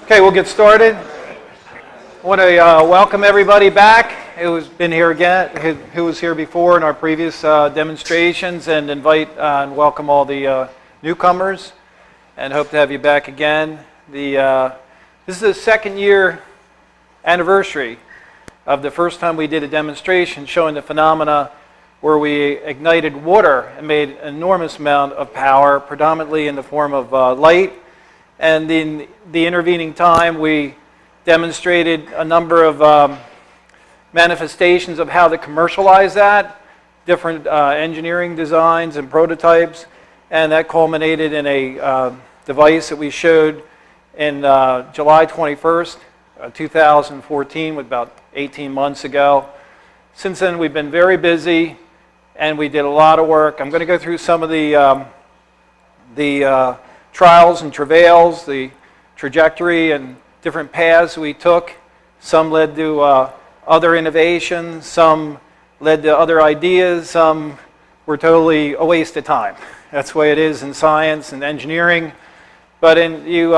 Okay, we'll get started. I want to welcome everybody back who's been here again, who was here before in our previous demonstrations, and invite and welcome all the newcomers, and hope to have you back again. This is the second year anniversary of the first time we did a demonstration showing the phenomena where we ignited water and made an enormous amount of power, predominantly in the form of light. And in the intervening time, we demonstrated a number of manifestations of how to commercialize that, different engineering designs and prototypes, and that culminated in a device that we showed in July 21st, 2014, about 18 months ago. Since then, we've been very busy, and we did a lot of work. I'm going to go through some of the trials and travails, the trajectory and different paths we took. Some led to other innovations, some led to other ideas, some were totally a waste of time. That's the way it is in science and engineering. But you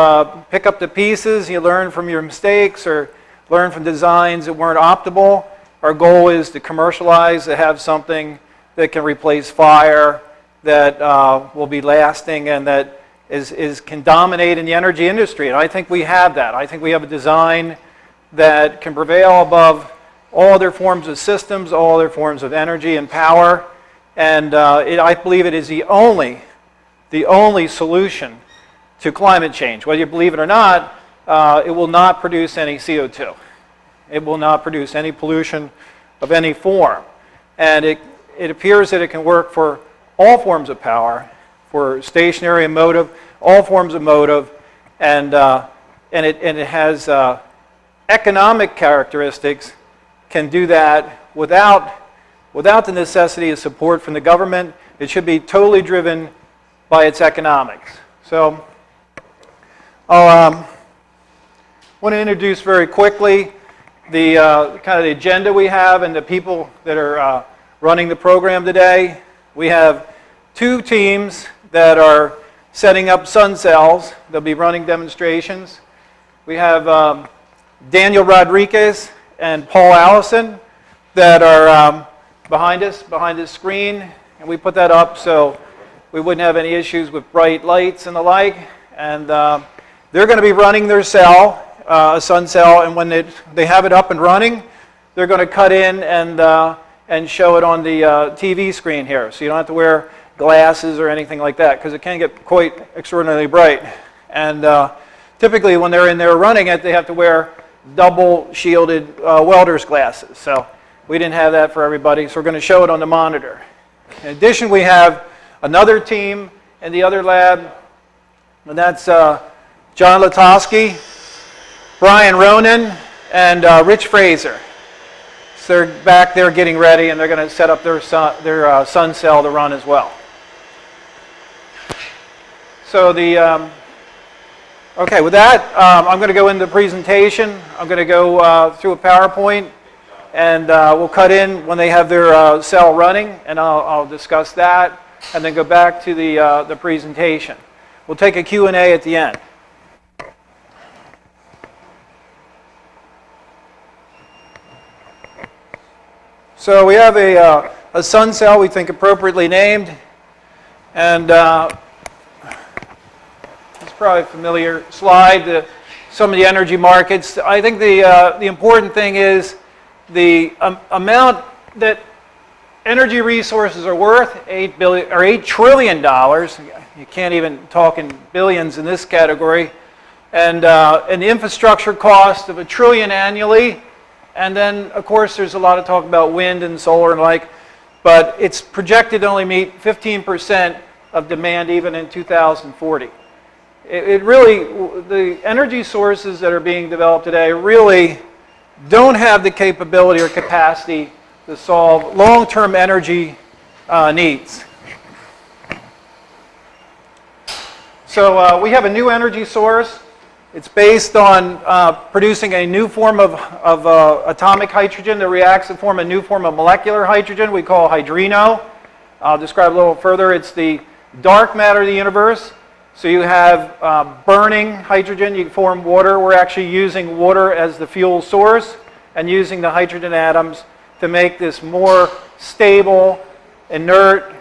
pick up the pieces, you learn from your mistakes or learn from designs that weren't optimal. Our goal is to commercialize, to have something that can replace fire, that will be lasting, and that can dominate in the energy industry. And I think we have that. I think we have a design that can prevail above all other forms of systems, all other forms of energy and power. And I believe it is the only solution to climate change. Whether you believe it or not, it will not produce any CO2. It will not produce any pollution of any form. And it appears that it can work for all forms of power, for stationary and motive, all forms of motive, and it has economic characteristics, can do that without the necessity of support from the government. It should be totally driven by its economics. So I want to introduce very quickly the kind of the agenda we have and the people that are running the program today. We have two teams that are setting up SunCells. They'll be running demonstrations. We have Daniel Rodriguez and Paul Allison that are behind us, behind this screen. And we put that up so we wouldn't have any issues with bright lights and the like. And they're going to be running their cell, a SunCell, and when they have it up and running, they're going to cut in and show it on the TV screen here. So you don't have to wear glasses or anything like that, because it can get quite extraordinarily bright. And typically when they're in there running it, they have to wear double shielded welder's glasses. So we didn't have that for everybody, so we're going to show it on the monitor. In addition, we have another team in the other lab, and that's John Latosky, Brian Ronan, and Rich Fraser. So they're back there getting ready, and they're going to set up their SunCell to run as well. So okay, with that, I'm going to go into the presentation. I'm going to go through a PowerPoint, and we'll cut in when they have their cell running, and I'll discuss that, and then go back to the presentation. We'll take a Q&A at the end. So we have a SunCell, we think appropriately named, and it's probably a familiar slide, some of the energy markets. I think the important thing is the amount that energy resources are worth, $8 trillion. You can't even talk in billions in this category, and the infrastructure cost of $1 trillion annually. And then, of course, there's a lot of talk about wind and solar and like, but it's projected to only meet 15% of demand even in 2040. It really, the energy sources that are being developed today really don't have the capability or capacity to solve long-term energy needs. So we have a new energy source. It's based on producing a new form of atomic hydrogen that reacts to form a new form of molecular hydrogen we call hydrino. I'll describe a little further. It's the dark matter of the universe. So you have burning hydrogen, you form water. We're actually using water as the fuel source and using the hydrogen atoms to make this more stable, inert,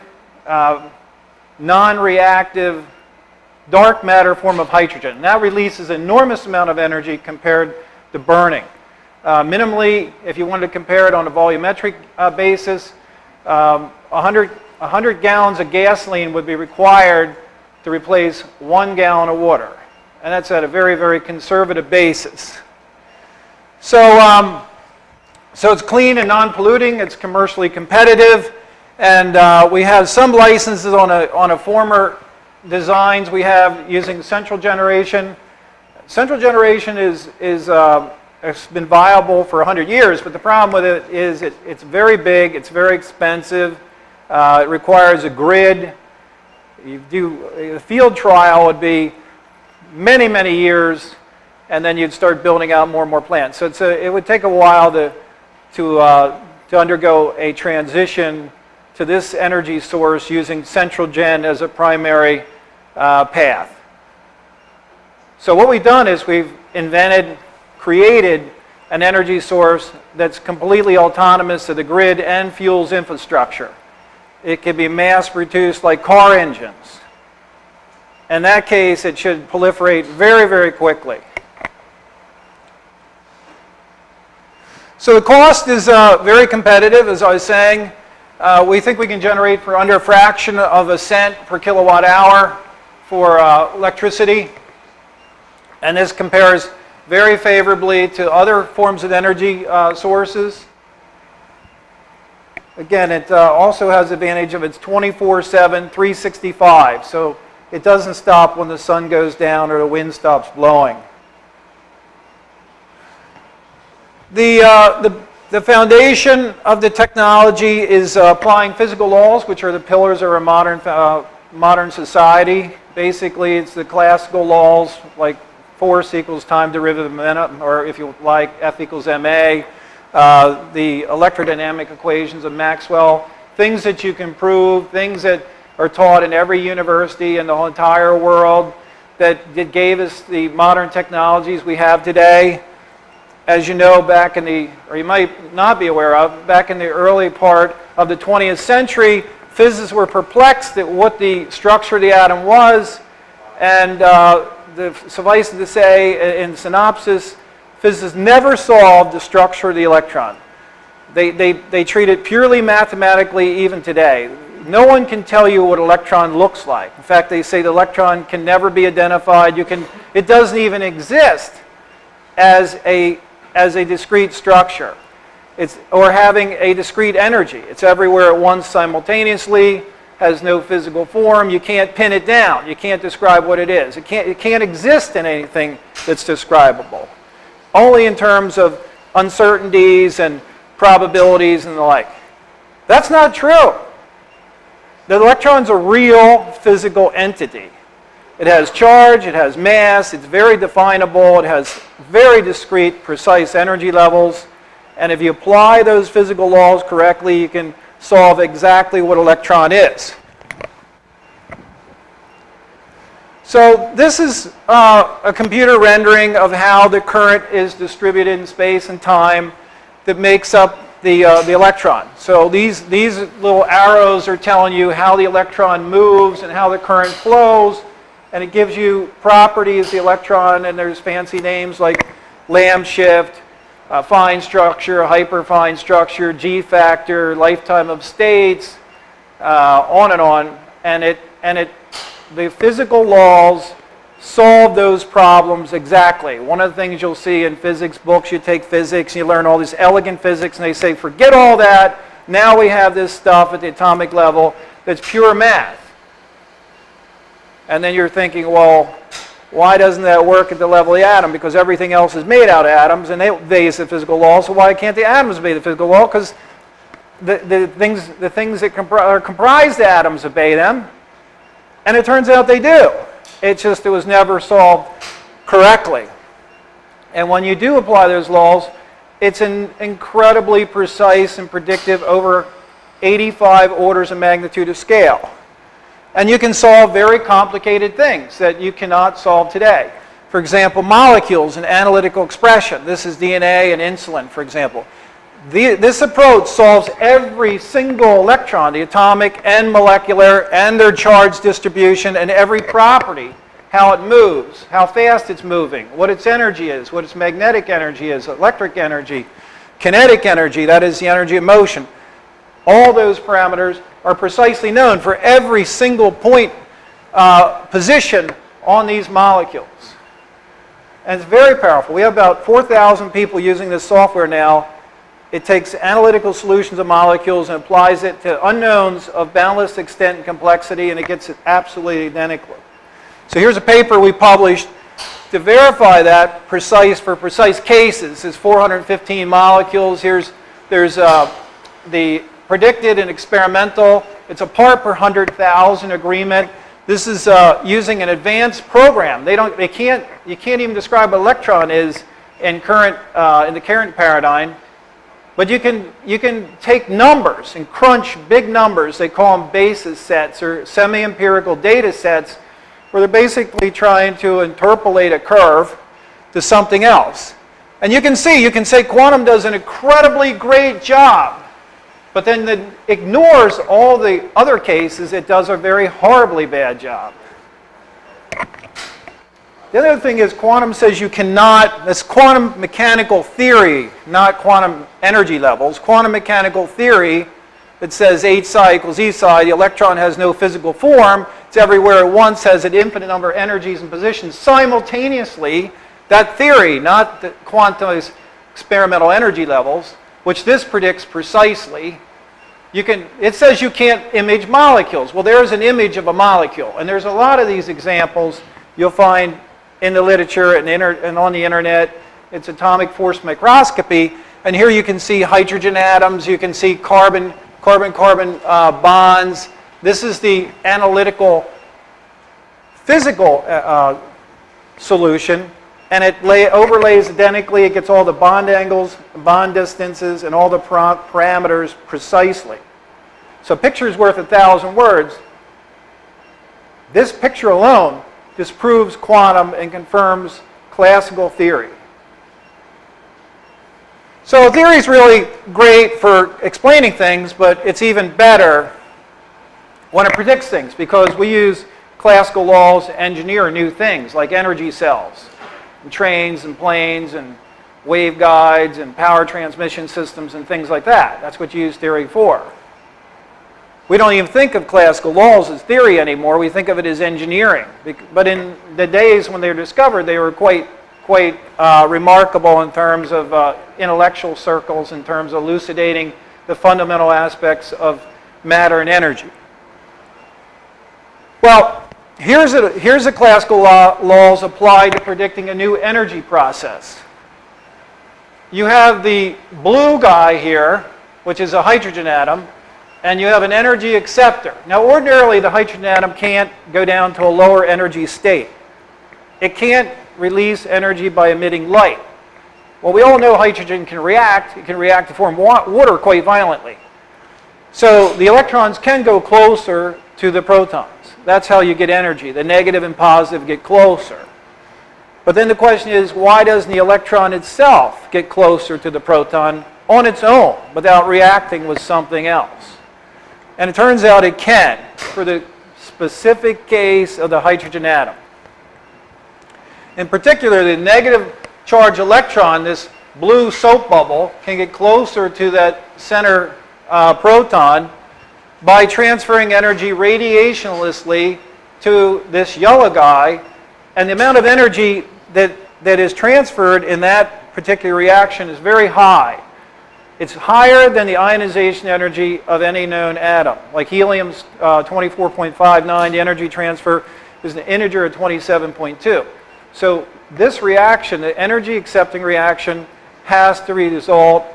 non-reactive, dark matter form of hydrogen. And that releases an enormous amount of energy compared to burning. Minimally, if you wanted to compare it on a volumetric basis, 100 gallons of gasoline would be required to replace 1 gallon of water. And that's at a very, very conservative basis. So, so it's clean and non-polluting, it's commercially competitive, and we have some licenses on a former designs we have using central generation. Central generation has been viable for 100 years, but the problem with it is it's very big, it's very expensive, it requires a grid. You do a field trial would be many, many years, and then you'd start building out more and more plants. So it would take a while to undergo a transition to this energy source using central gen as a primary path. So what we've done is we've created an energy source that's completely autonomous to the grid and fuels infrastructure. It can be mass produced like car engines. In that case, it should proliferate very, very quickly. So the cost is very competitive, as I was saying. We think we can generate for under a fraction of a cent per kilowatt hour for electricity. And this compares very favorably to other forms of energy sources. Again, it also has the advantage of it's 24/7, 365. So it doesn't stop when the sun goes down or the wind stops blowing. The foundation of the technology is applying physical laws, which are the pillars of our modern society. Basically, it's the classical laws like force equals time derivative of momentum, or if you like, F equals ma. The electrodynamic equations of Maxwell, things that you can prove, things that are taught in every university in the whole entire world that gave us the modern technologies we have today. As you know, back in the, or you might not be aware of, back in the early part of the 20th century, physicists were perplexed at what the structure of the atom was, and suffice it to say, in synopsis, physicists never solved the structure of the electron. They treat it purely mathematically even today. No one can tell you what an electron looks like. In fact, they say the electron can never be identified. It doesn't even exist as a discrete structure. Or having a discrete energy. It's everywhere at once simultaneously, has no physical form. You can't pin it down. You can't describe what it is. It can't exist in anything that's describable. Only in terms of uncertainties and probabilities and the like. That's not true. The electron's a real physical entity. It has charge, it has mass, it's very definable, it has very discrete, precise energy levels, and if you apply those physical laws correctly, you can solve exactly what an electron is. So this is a computer rendering of how the current is distributed in space and time that makes up the electron. So these little arrows are telling you how the electron moves and how the current flows, and it gives you properties of the electron, and there's fancy names like Lamb shift, fine structure, hyperfine structure, G factor, lifetime of states, on and on. And the physical laws solve those problems exactly. One of the things you'll see in physics books, you take physics, you learn all this elegant physics, and they say, forget all that, now we have this stuff at the atomic level that's pure math. And then you're thinking, well, why doesn't that work at the level of the atom? Because everything else is made out of atoms, and they obey the physical law, so why can't the atoms obey the physical law? Because the things that are comprised of atoms obey them, and it turns out they do. It's just it was never solved correctly. And when you do apply those laws, it's an incredibly precise and predictive over 85 orders of magnitude of scale. And you can solve very complicated things that you cannot solve today. For example, molecules and analytical expression. This is DNA and insulin, for example. This approach solves every single electron, the atomic and molecular, and their charge distribution, and every property, how it moves, how fast it's moving, what its energy is, what its magnetic energy is, electric energy, kinetic energy, that is the energy of motion. All those parameters are precisely known for every single point position on these molecules. And it's very powerful. We have about 4,000 people using this software now. It takes analytical solutions of molecules and applies it to unknowns of boundless extent and complexity, and it gets it absolutely identical. So here's a paper we published to verify that for precise cases. There's 415 molecules. There's the predicted and experimental. It's a part per 100,000 agreement. This is using an advanced program. You can't even describe what electron is in the current paradigm. But you can take numbers and crunch big numbers. They call them basis sets or semi-empirical data sets, where they're basically trying to interpolate a curve to something else. And you can say quantum does an incredibly great job, but then it ignores all the other cases. It does a very horribly bad job. The other thing is quantum says you cannot, that's quantum mechanical theory, not quantum energy levels. Quantum mechanical theory that says H psi equals E psi, the electron has no physical form, it's everywhere at once, has an infinite number of energies and positions simultaneously. That theory, not the quantum experimental energy levels, which this predicts precisely, it says you can't image molecules. Well, there's an image of a molecule, and there's a lot of these examples you'll find in the literature and on the internet. It's atomic force microscopy, and here you can see hydrogen atoms, you can see carbon-carbon bonds. This is the analytical physical solution, and it overlays identically. It gets all the bond angles, bond distances, and all the parameters precisely. So a picture is worth 1,000 words. This picture alone disproves quantum and confirms classical theory. So theory is really great for explaining things, but it's even better when it predicts things, because we use classical laws to engineer new things like energy cells, and trains and planes and waveguides and power transmission systems and things like that. That's what you use theory for. We don't even think of classical laws as theory anymore. We think of it as engineering. But in the days when they were discovered, they were quite remarkable in terms of intellectual circles, in terms of elucidating the fundamental aspects of matter and energy. Well, here's the classical laws applied to predicting a new energy process. You have the blue guy here, which is a hydrogen atom, and you have an energy acceptor. Now, ordinarily, the hydrogen atom can't go down to a lower energy state. It can't release energy by emitting light. Well, we all know hydrogen can react. It can react to form water quite violently. So the electrons can go closer to the protons. That's how you get energy. The negative and positive get closer. But then the question is, why doesn't the electron itself get closer to the proton on its own without reacting with something else? And it turns out it can, for the specific case of the hydrogen atom. In particular, the negative charge electron, this blue soap bubble, can get closer to that center proton by transferring energy radiationlessly to this yellow guy. And the amount of energy that is transferred in that particular reaction is very high. It's higher than the ionization energy of any known atom. Like helium's 24.59, the energy transfer is an integer of 27.2. So this reaction, the energy accepting reaction, has to result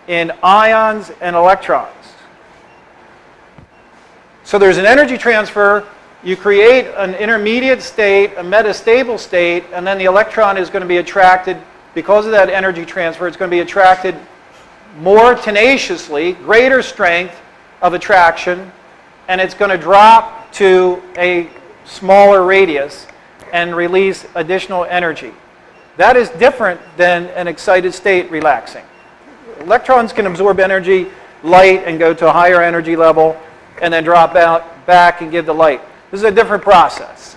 in ions and electrons. So there's an energy transfer. You create an intermediate state, a metastable state, and then the electron is going to be attracted, because of that energy transfer, it's going to be attracted more tenaciously, greater strength of attraction, and it's going to drop to a smaller radius and release additional energy. That is different than an excited state relaxing. Electrons can absorb energy, light, and go to a higher energy level, and then drop out back and give the light. This is a different process.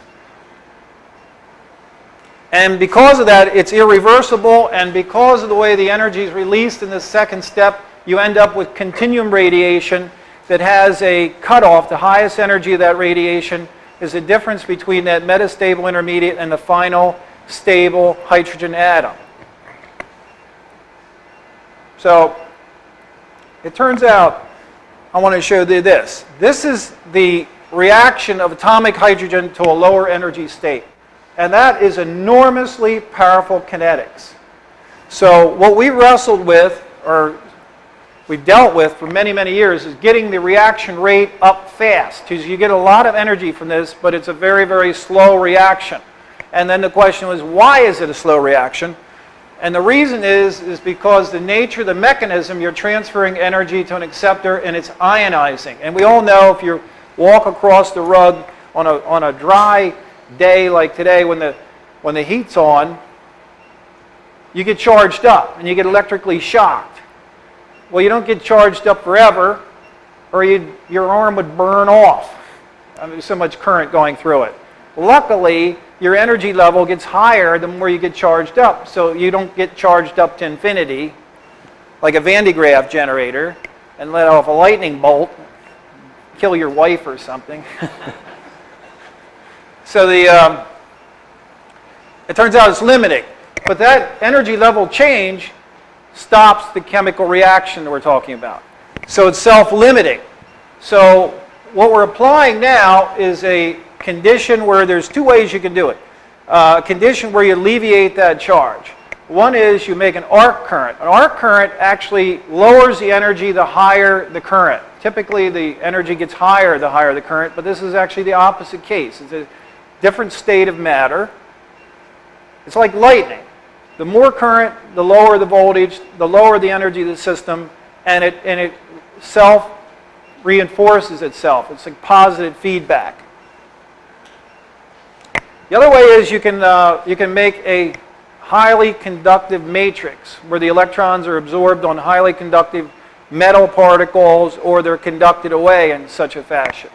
And because of that, it's irreversible, and because of the way the energy is released in this second step, you end up with continuum radiation that has a cutoff. The highest energy of that radiation is the difference between that metastable intermediate and the final stable hydrogen atom. So it turns out, I want to show you this. This is the reaction of atomic hydrogen to a lower energy state. And that is enormously powerful kinetics. So what we wrestled with, or we've dealt with for many, many years, is getting the reaction rate up fast. Because you get a lot of energy from this, but it's a very, very slow reaction. And then the question was, why is it a slow reaction? And the reason is because the nature of the mechanism, you're transferring energy to an acceptor and it's ionizing. And we all know if you walk across the rug on a dry day like today when the heat's on, you get charged up and you get electrically shocked. Well, you don't get charged up forever, or your arm would burn off. There's so much current going through it. Luckily, your energy level gets higher the more you get charged up, so you don't get charged up to infinity like a Van de Graaff generator and let off a lightning bolt, kill your wife or something. So it turns out it's limiting. But that energy level change stops the chemical reaction that we're talking about. So it's self-limiting. So what we're applying now is a condition where there's two ways you can do it. A condition where you alleviate that charge. One is you make an arc current. An arc current actually lowers the energy the higher the current. Typically the energy gets higher the higher the current, but this is actually the opposite case. It's a different state of matter. It's like lightning. The more current, the lower the voltage, the lower the energy of the system, and it self-reinforces itself. It's like positive feedback. The other way is you can make a highly conductive matrix where the electrons are absorbed on highly conductive metal particles, or they're conducted away in such a fashion.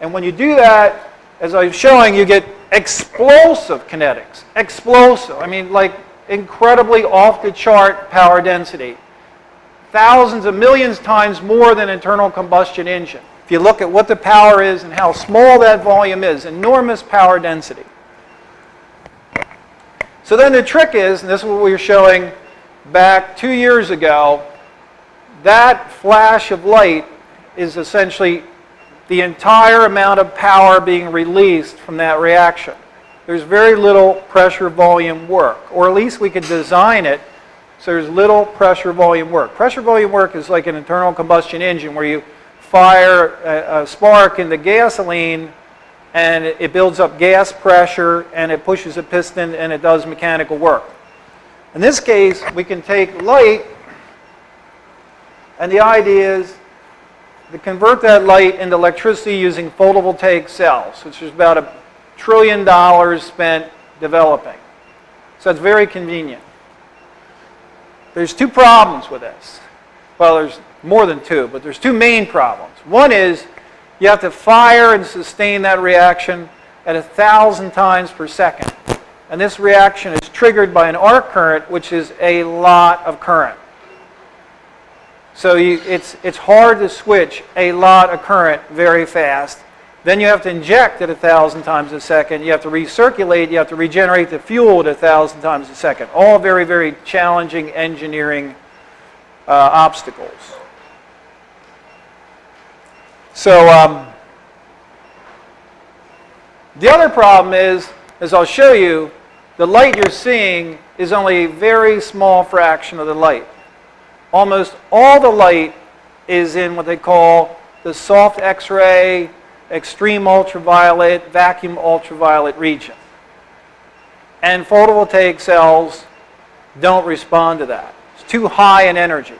And when you do that, as I was showing, you get explosive kinetics. Explosive. I mean, like incredibly off-the-chart power density. Thousands of millions times more than internal combustion engine. If you look at what the power is and how small that volume is, enormous power density. So then the trick is, and this is what we were showing back 2 years ago, that flash of light is essentially the entire amount of power being released from that reaction. There's very little pressure volume work, or at least we could design it so there's little pressure volume work. Pressure volume work is like an internal combustion engine where you fire a spark in the gasoline and it builds up gas pressure and it pushes a piston and it does mechanical work. In this case, we can take light, and the idea is to convert that light into electricity using photovoltaic cells, which is about $1 trillion spent developing. So it's very convenient. There's two problems with this. Well, there's more than two, but there's two main problems. One is you have to fire and sustain that reaction at 1,000 times per second. And this reaction is triggered by an arc current, which is a lot of current. So it's hard to switch a lot of current very fast. Then you have to inject at 1,000 times a second. You have to recirculate. You have to regenerate the fuel at 1,000 times a second. All very, very challenging engineering obstacles. So the other problem is, as I'll show you, the light you're seeing is only a very small fraction of the light. Almost all the light is in what they call the soft X-ray, extreme ultraviolet, vacuum ultraviolet region. And photovoltaic cells don't respond to that. It's too high in energy.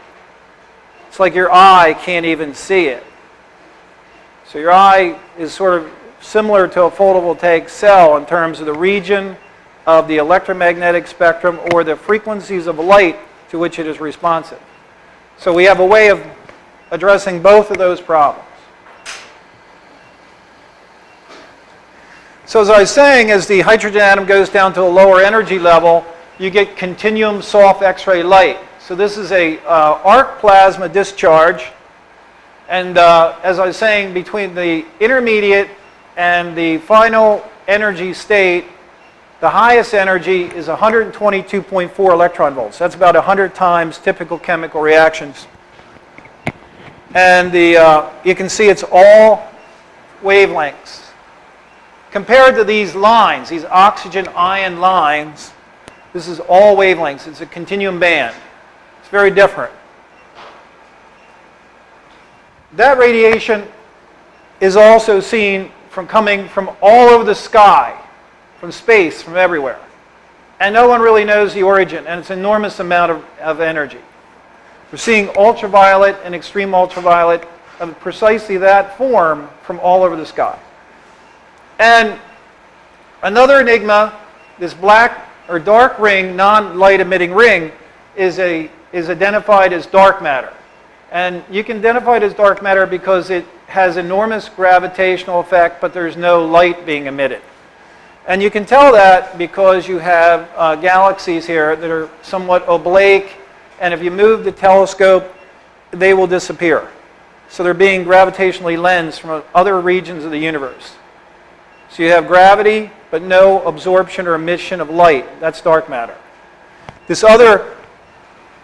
It's like your eye can't even see it. So your eye is sort of similar to a photovoltaic cell in terms of the region of the electromagnetic spectrum or the frequencies of light to which it is responsive. So we have a way of addressing both of those problems. So as I was saying, as the hydrogen atom goes down to a lower energy level, you get continuum soft X-ray light. So this is a arc plasma discharge. And as I was saying, between the intermediate and the final energy state, the highest energy is 122.4 electron volts. That's about 100 times typical chemical reactions. And you can see it's all wavelengths. Compared to these lines, these oxygen ion lines, this is all wavelengths. It's a continuum band. It's very different. That radiation is also seen from coming from all over the sky, from space, from everywhere. And no one really knows the origin, and it's an enormous amount of energy. We're seeing ultraviolet and extreme ultraviolet of precisely that form from all over the sky. And another enigma, this black or dark ring, non-light emitting ring, is identified as dark matter. And you can identify it as dark matter because it has enormous gravitational effect, but there's no light being emitted. And you can tell that because you have galaxies here that are somewhat oblique, and if you move the telescope, they will disappear. So they're being gravitationally lensed from other regions of the universe. So you have gravity, but no absorption or emission of light. That's dark matter. This other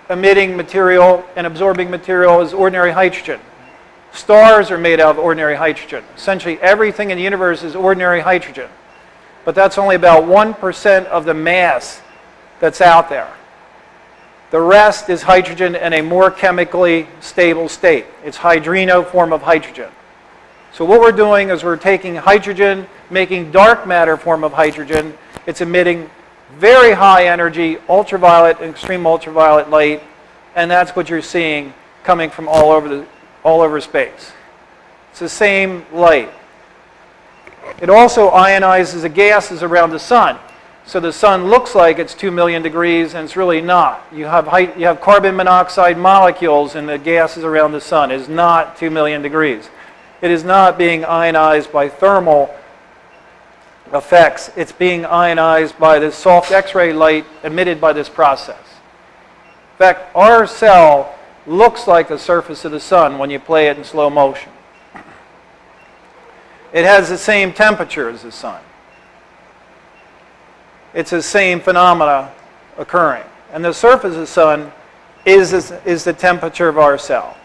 emitting material and absorbing material is ordinary hydrogen. Stars are made out of ordinary hydrogen. Essentially everything in the universe is ordinary hydrogen. But that's only about 1% of the mass that's out there. The rest is hydrogen in a more chemically stable state. It's hydrino form of hydrogen. So what we're doing is we're taking hydrogen, making dark matter form of hydrogen. It's emitting very high energy, ultraviolet and extreme ultraviolet light, and that's what you're seeing coming from all over space. It's the same light. It also ionizes the gases around the sun. So the sun looks like it's 2 million degrees, and it's really not. You have carbon monoxide molecules in the gases around the sun. It is not 2 million degrees. It is not being ionized by thermal effects. It's being ionized by the soft X-ray light emitted by this process. In fact, our cell looks like the surface of the sun when you play it in slow motion. It has the same temperature as the sun. It's the same phenomena occurring. And the surface of the sun is the temperature of our cell.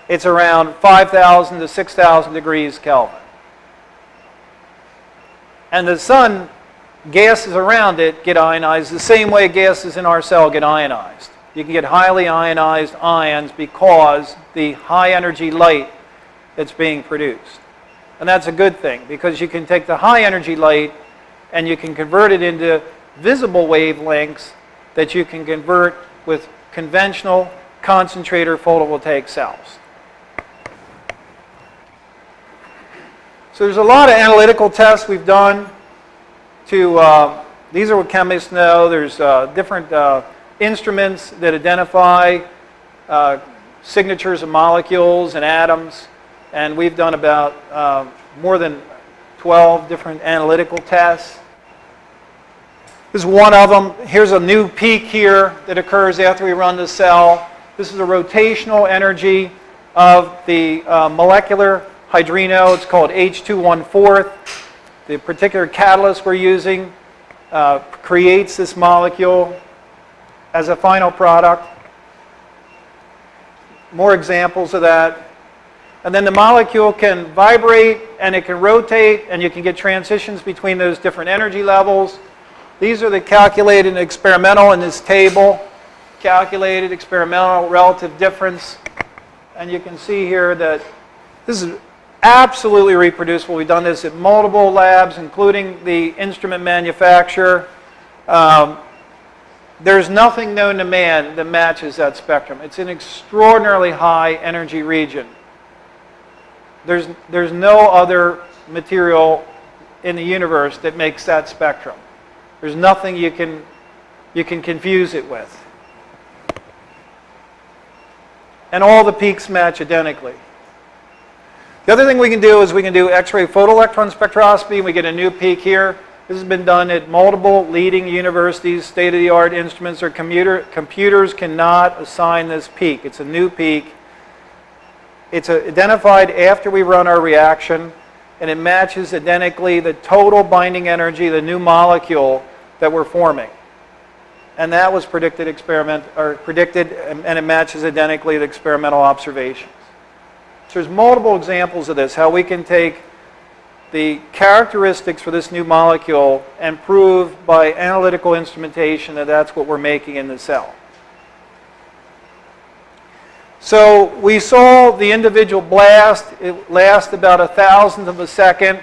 It's around 5,000 to 6,000 degrees Kelvin. And the sun, gases around it get ionized the same way gases in our cell get ionized. You can get highly ionized ions because the high energy light that's being produced. And that's a good thing because you can take the high energy light and you can convert it into visible wavelengths that you can convert with conventional concentrator photovoltaic cells. So there's a lot of analytical tests we've done to, these are what chemists know. There's different instruments that identify signatures of molecules and atoms. And we've done about more than 12 different analytical tests. This is one of them. Here's a new peak here that occurs after we run the cell. This is the rotational energy of the molecular hydrino. It's called H214. The particular catalyst we're using creates this molecule as a final product. More examples of that. And then the molecule can vibrate and it can rotate and you can get transitions between those different energy levels. These are the calculated and experimental in this table. Calculated, experimental, relative difference. And you can see here that this is absolutely reproducible. We've done this at multiple labs, including the instrument manufacturer. There's nothing known to man that matches that spectrum. It's an extraordinarily high energy region. There's no other material in the universe that makes that spectrum. There's nothing you can confuse it with. And all the peaks match identically. The other thing we can do is we can do X-ray photoelectron spectroscopy. We get a new peak here. This has been done at multiple leading universities, state-of-the-art instruments or computers cannot assign this peak. It's a new peak. It's identified after we run our reaction, and it matches identically the total binding energy, the new molecule that we're forming. And that was predicted and it matches identically the experimental observations. So there's multiple examples of this, how we can take the characteristics for this new molecule and prove by analytical instrumentation that that's what we're making in the cell. So we saw the individual blast. It lasts about 1,000th of a second.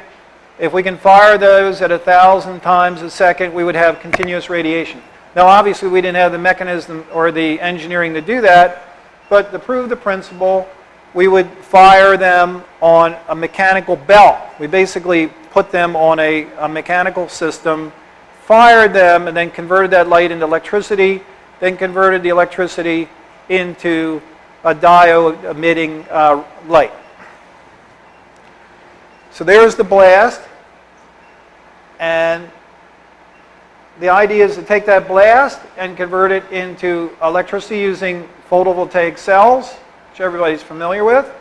If we can fire those at 1,000 times a second, we would have continuous radiation. Now, obviously, we didn't have the mechanism or the engineering to do that, but to prove the principle, we would fire them on a mechanical belt. We basically put them on a mechanical system, fired them, and then converted that light into electricity, then converted the electricity into a diode emitting light. So there's the blast, and the idea is to take that blast and convert it into electricity using photovoltaic cells, which everybody's familiar with.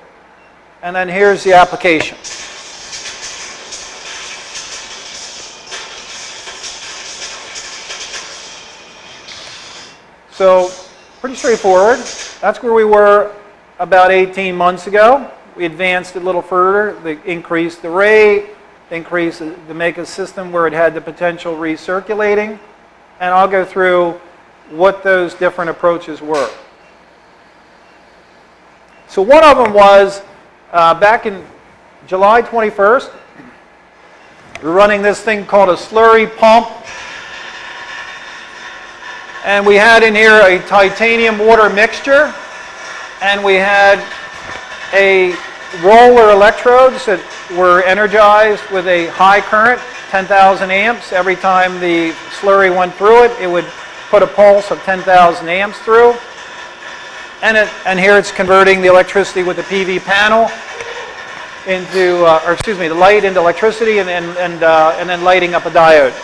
And then here's the application. So pretty straightforward. That's where we were about 18 months ago. We advanced it a little further. They increased the rate, to make a system where it had the potential recirculating. And I'll go through what those different approaches were. So one of them was back in July 21st, we were running this thing called a slurry pump. And we had in here a titanium water mixture, and we had a roller electrodes that were energized with a high current, 10,000 amps. Every time the slurry went through it, it would put a pulse of 10,000 amps through. And here it's converting the electricity with the PV panel into, the light into electricity, and then lighting up a diode.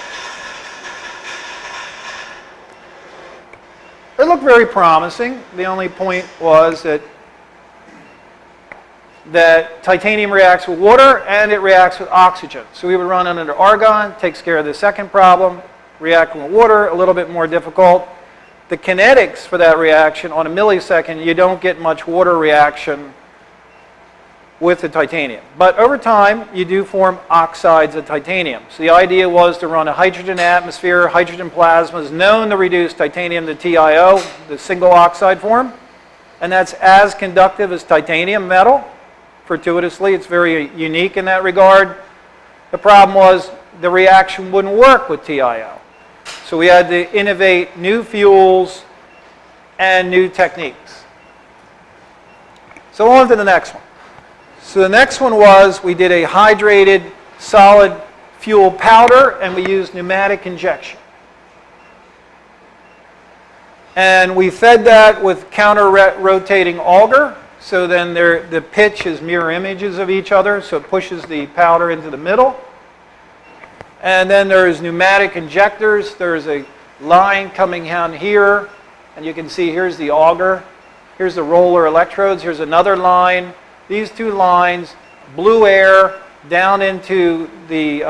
It looked very promising. The only point was that titanium reacts with water and it reacts with oxygen. So we would run under argon, takes care of the second problem. Reacting with water, a little bit more difficult. The kinetics for that reaction, on a millisecond, you don't get much water reaction with the titanium. But over time, you do form oxides of titanium. So the idea was to run a hydrogen atmosphere. Hydrogen plasma is known to reduce titanium to TiO, the single oxide form. And that's as conductive as titanium metal. Fortuitously, it's very unique in that regard. The problem was the reaction wouldn't work with TiO. So we had to innovate new fuels and new techniques. So on to the next one. So the next one was we did a hydrated solid fuel powder, and we used pneumatic injection. And we fed that with counter-rotating auger. So then the pitch is mirror images of each other, so it pushes the powder into the middle. And then there's pneumatic injectors. There's a line coming down here, and you can see here's the auger. Here's the roller electrodes. Here's another line. These two lines blew air down into the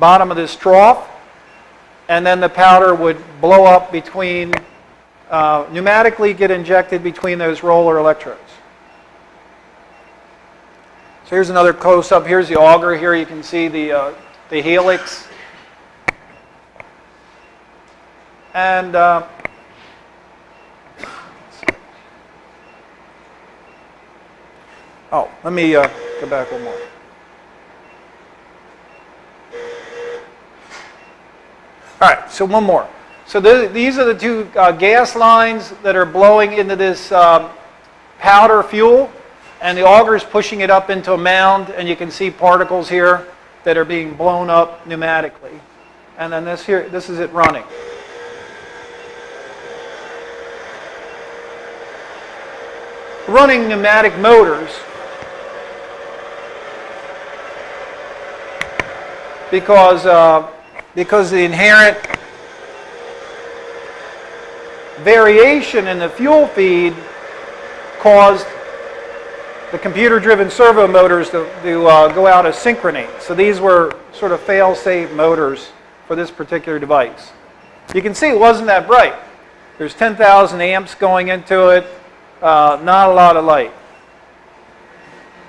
bottom of this trough, and then the powder would blow up between, pneumatically get injected between those roller electrodes. So here's another close-up. Here's the auger. Here you can see the helix. And let me go back one more. All right, so one more. So these are the two gas lines that are blowing into this powder fuel. and the auger is pushing it up into a mound, and you can see particles here that are being blown up pneumatically. And then this is it running. Running pneumatic motors because the inherent variation in the fuel feed caused the computer-driven servo motors to go out of synchrony. So these were sort of fail-safe motors for this particular device. You can see it wasn't that bright. There's 10,000 amps going into it, not a lot of light.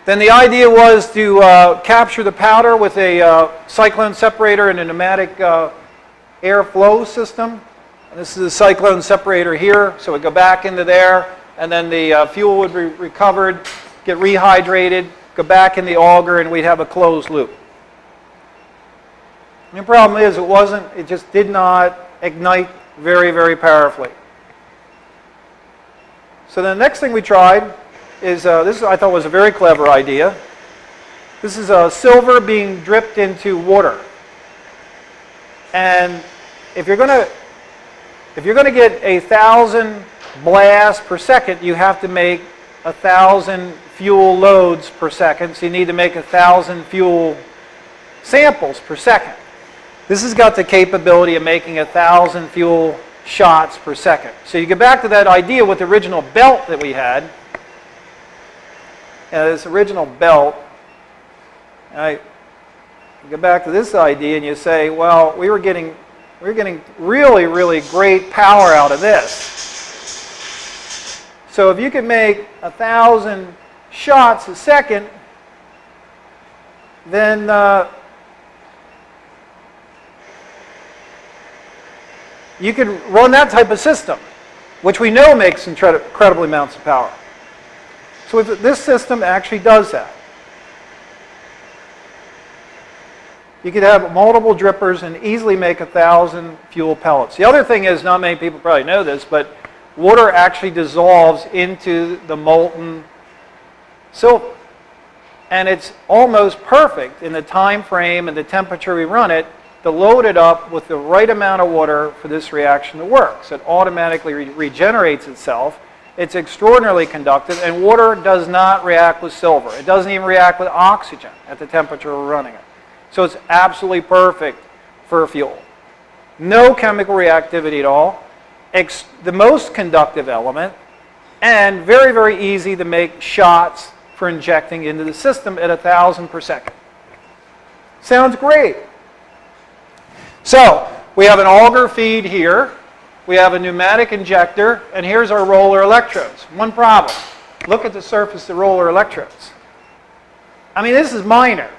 Then the idea was to capture the powder with a cyclone separator and a pneumatic airflow system. And this is a cyclone separator here, so it would go back into there, and then the fuel would be recovered, get rehydrated, go back in the auger, and we'd have a closed loop. And the problem is it just did not ignite very, very powerfully. So the next thing we tried is, this I thought was a very clever idea. This is silver being dripped into water. And if you're going to get 1,000 blasts per second, you have to make 1,000 fuel loads per second. So you need to make 1,000 fuel samples per second. This has got the capability of making 1,000 fuel shots per second. So you get back to that idea with the original belt that we had. This original belt, you go back to this idea and you say, well, we were getting really, really great power out of this. So if you could make 1,000 shots a second, then you could run that type of system, which we know makes incredible amounts of power. So this system actually does that. You could have multiple drippers and easily make 1,000 fuel pellets. The other thing is, not many people probably know this, but water actually dissolves into the molten silver. And it's almost perfect in the time frame and the temperature we run it to load it up with the right amount of water for this reaction to work. So it automatically regenerates itself. It's extraordinarily conductive, and water does not react with silver. It doesn't even react with oxygen at the temperature we're running it. So it's absolutely perfect for fuel. No chemical reactivity at all. The most conductive element, and very, very easy to make shots for injecting into the system at 1,000 per second. Sounds great. So we have an auger feed here. We have a pneumatic injector, and here's our roller electrodes. One problem. Look at the surface of the roller electrodes. I mean, this is minor.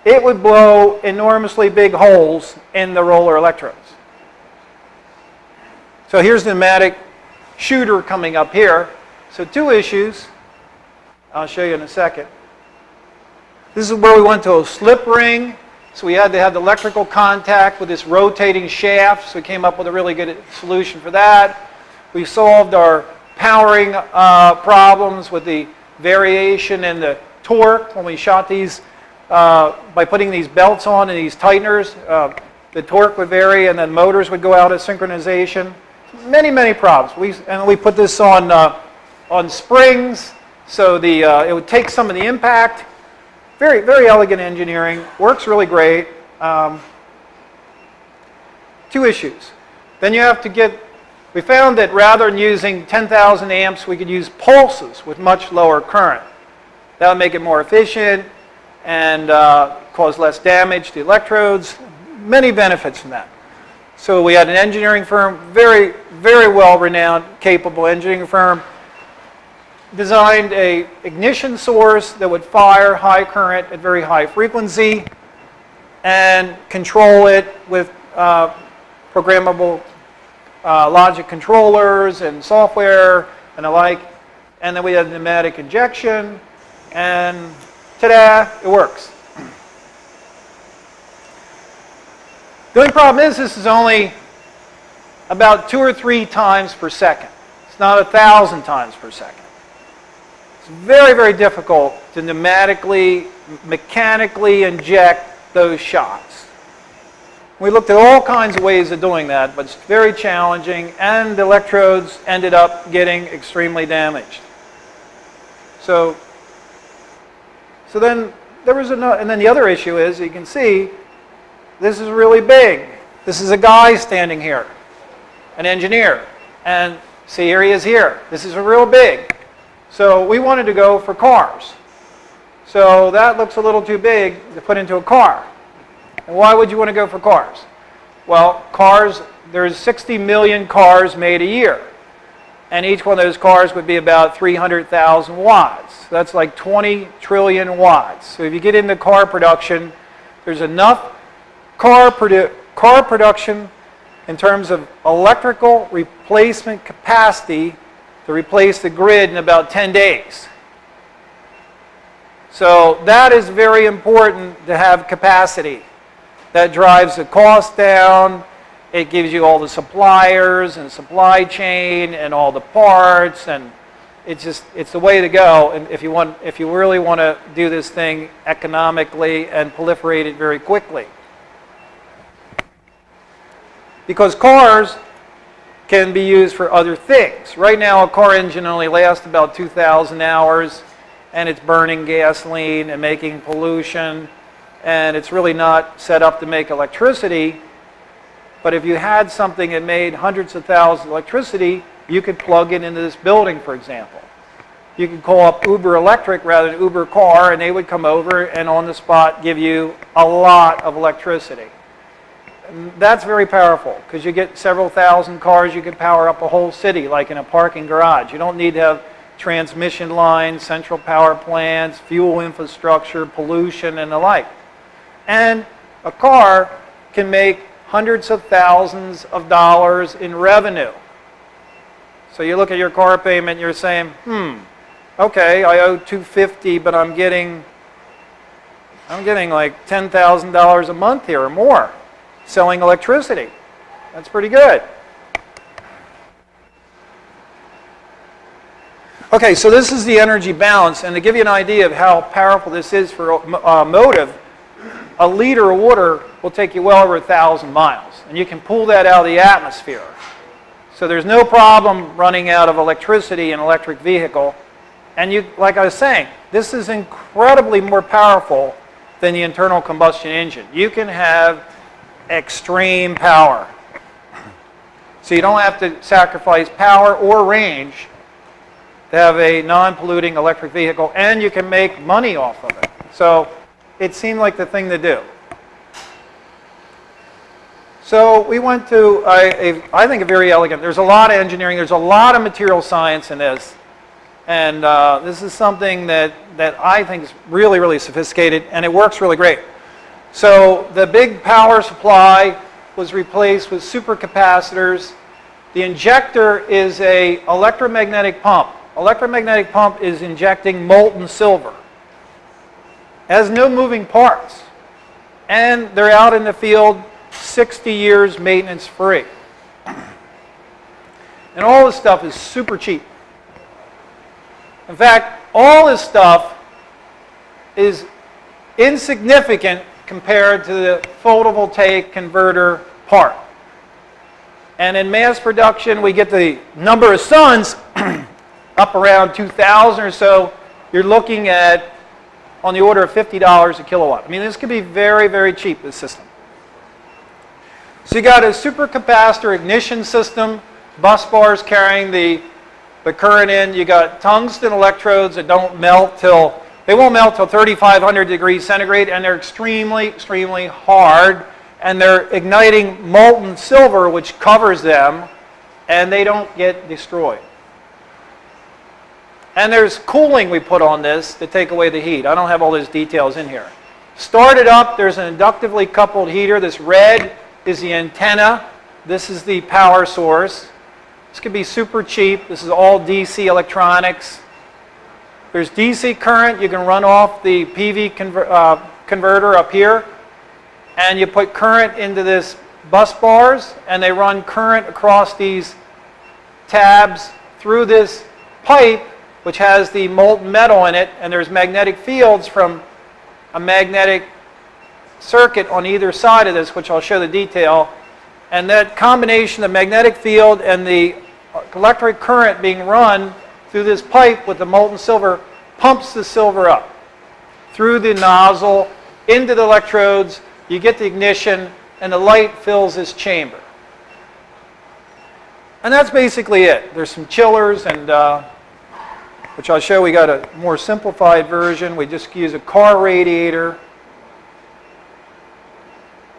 It would blow enormously big holes in the roller electrodes. So here's the pneumatic shooter coming up here. So two issues. I'll show you in a second. This is where we went to a slip ring. So we had to have the electrical contact with this rotating shaft. So we came up with a really good solution for that. We solved our powering problems with the variation in the torque when we shot these by putting these belts on and these tighteners. The torque would vary, and then motors would go out of synchronization. Many, many problems. And we put this on springs, so it would take some of the impact. Very, very elegant engineering. Works really great. Two issues. Then you have to we found that rather than using 10,000 amps, we could use pulses with much lower current. That would make it more efficient and cause less damage to the electrodes. Many benefits from that. So we had an engineering firm, very, very well-renowned, capable engineering firm, designed a ignition source that would fire high current at very high frequency and control it with programmable logic controllers and software and the like. And then we had pneumatic injection, and ta-da, it works. The only problem is this is only about 2 or 3 times per second. It's not 1,000 times per second. It's very, very difficult to pneumatically, mechanically inject those shots. We looked at all kinds of ways of doing that, but it's very challenging, and the electrodes ended up getting extremely damaged. So then there was another, and then the other issue is, you can see, this is really big. This is a guy standing here, an engineer, and see, here he is here. This is real big. So we wanted to go for cars. So that looks a little too big to put into a car. And why would you want to go for cars? Well, cars, there's 60 million cars made a year. And each one of those cars would be about 300,000 watts. That's like 20 trillion watts. So if you get into car production, there's enough car production in terms of electrical replacement capacity to replace the grid in about 10 days. So that is very important to have capacity. That drives the cost down. It gives you all the suppliers and supply chain and all the parts, and it's the way to go. And if you really want to do this thing economically and proliferate it very quickly. Because cars can be used for other things. Right now, a car engine only lasts about 2,000 hours, and it's burning gasoline and making pollution, and it's really not set up to make electricity. But if you had something that made hundreds of thousands of electricity, you could plug it into this building, for example. You could call up Uber Electric rather than Uber Car, and they would come over and on the spot give you a lot of electricity. And that's very powerful, because you get several thousand cars, you could power up a whole city, like in a parking garage. You don't need to have transmission lines, central power plants, fuel infrastructure, pollution, and the like. And a car can make hundreds of thousands of dollars in revenue. So you look at your car payment, you're saying, okay, I owe $250, but I'm getting like $10,000 a month here or more selling electricity. That's pretty good. Okay, so this is the energy balance, and to give you an idea of how powerful this is for motive, a liter of water will take you well over 1,000 miles, and you can pull that out of the atmosphere. So there's no problem running out of electricity in an electric vehicle. And you, like I was saying, this is incredibly more powerful than the internal combustion engine. You can have extreme power. So you don't have to sacrifice power or range to have a non-polluting electric vehicle, and you can make money off of it. So it seemed like the thing to do. So we went to, I think, a very elegant, there's a lot of engineering, there's a lot of material science in this. And this is something that I think is really, really sophisticated, and it works really great. So the big power supply was replaced with supercapacitors. The injector is an electromagnetic pump. Electromagnetic pump is injecting molten silver. It has no moving parts. And they're out in the field 60 years maintenance free. And all this stuff is super cheap. In fact, all this stuff is insignificant compared to the photovoltaic converter part. And in mass production, we get the number of suns up around 2,000 or so. You're looking at on the order of $50 a kilowatt. I mean, this could be very, very cheap, this system. So you got a supercapacitor ignition system, bus bars carrying the current in. You got tungsten electrodes that don't melt till, they won't melt till 3,500 degrees centigrade, and they're extremely, extremely hard, and they're igniting molten silver, which covers them, and they don't get destroyed. And there's cooling we put on this to take away the heat. I don't have all those details in here. Start it up, there's an inductively coupled heater. This red is the antenna. This is the power source. This could be super cheap. This is all DC electronics. There's DC current. You can run off the PV converter up here. And you put current into this bus bars, and they run current across these tabs through this pipe which has the molten metal in it, and there's magnetic fields from a magnetic circuit on either side of this, which I'll show the detail. And that combination of magnetic field and the electric current being run through this pipe with the molten silver pumps the silver up through the nozzle into the electrodes. You get the ignition, and the light fills this chamber. And that's basically it. There's some chillers, and which I'll show. We got a more simplified version. We just use a car radiator.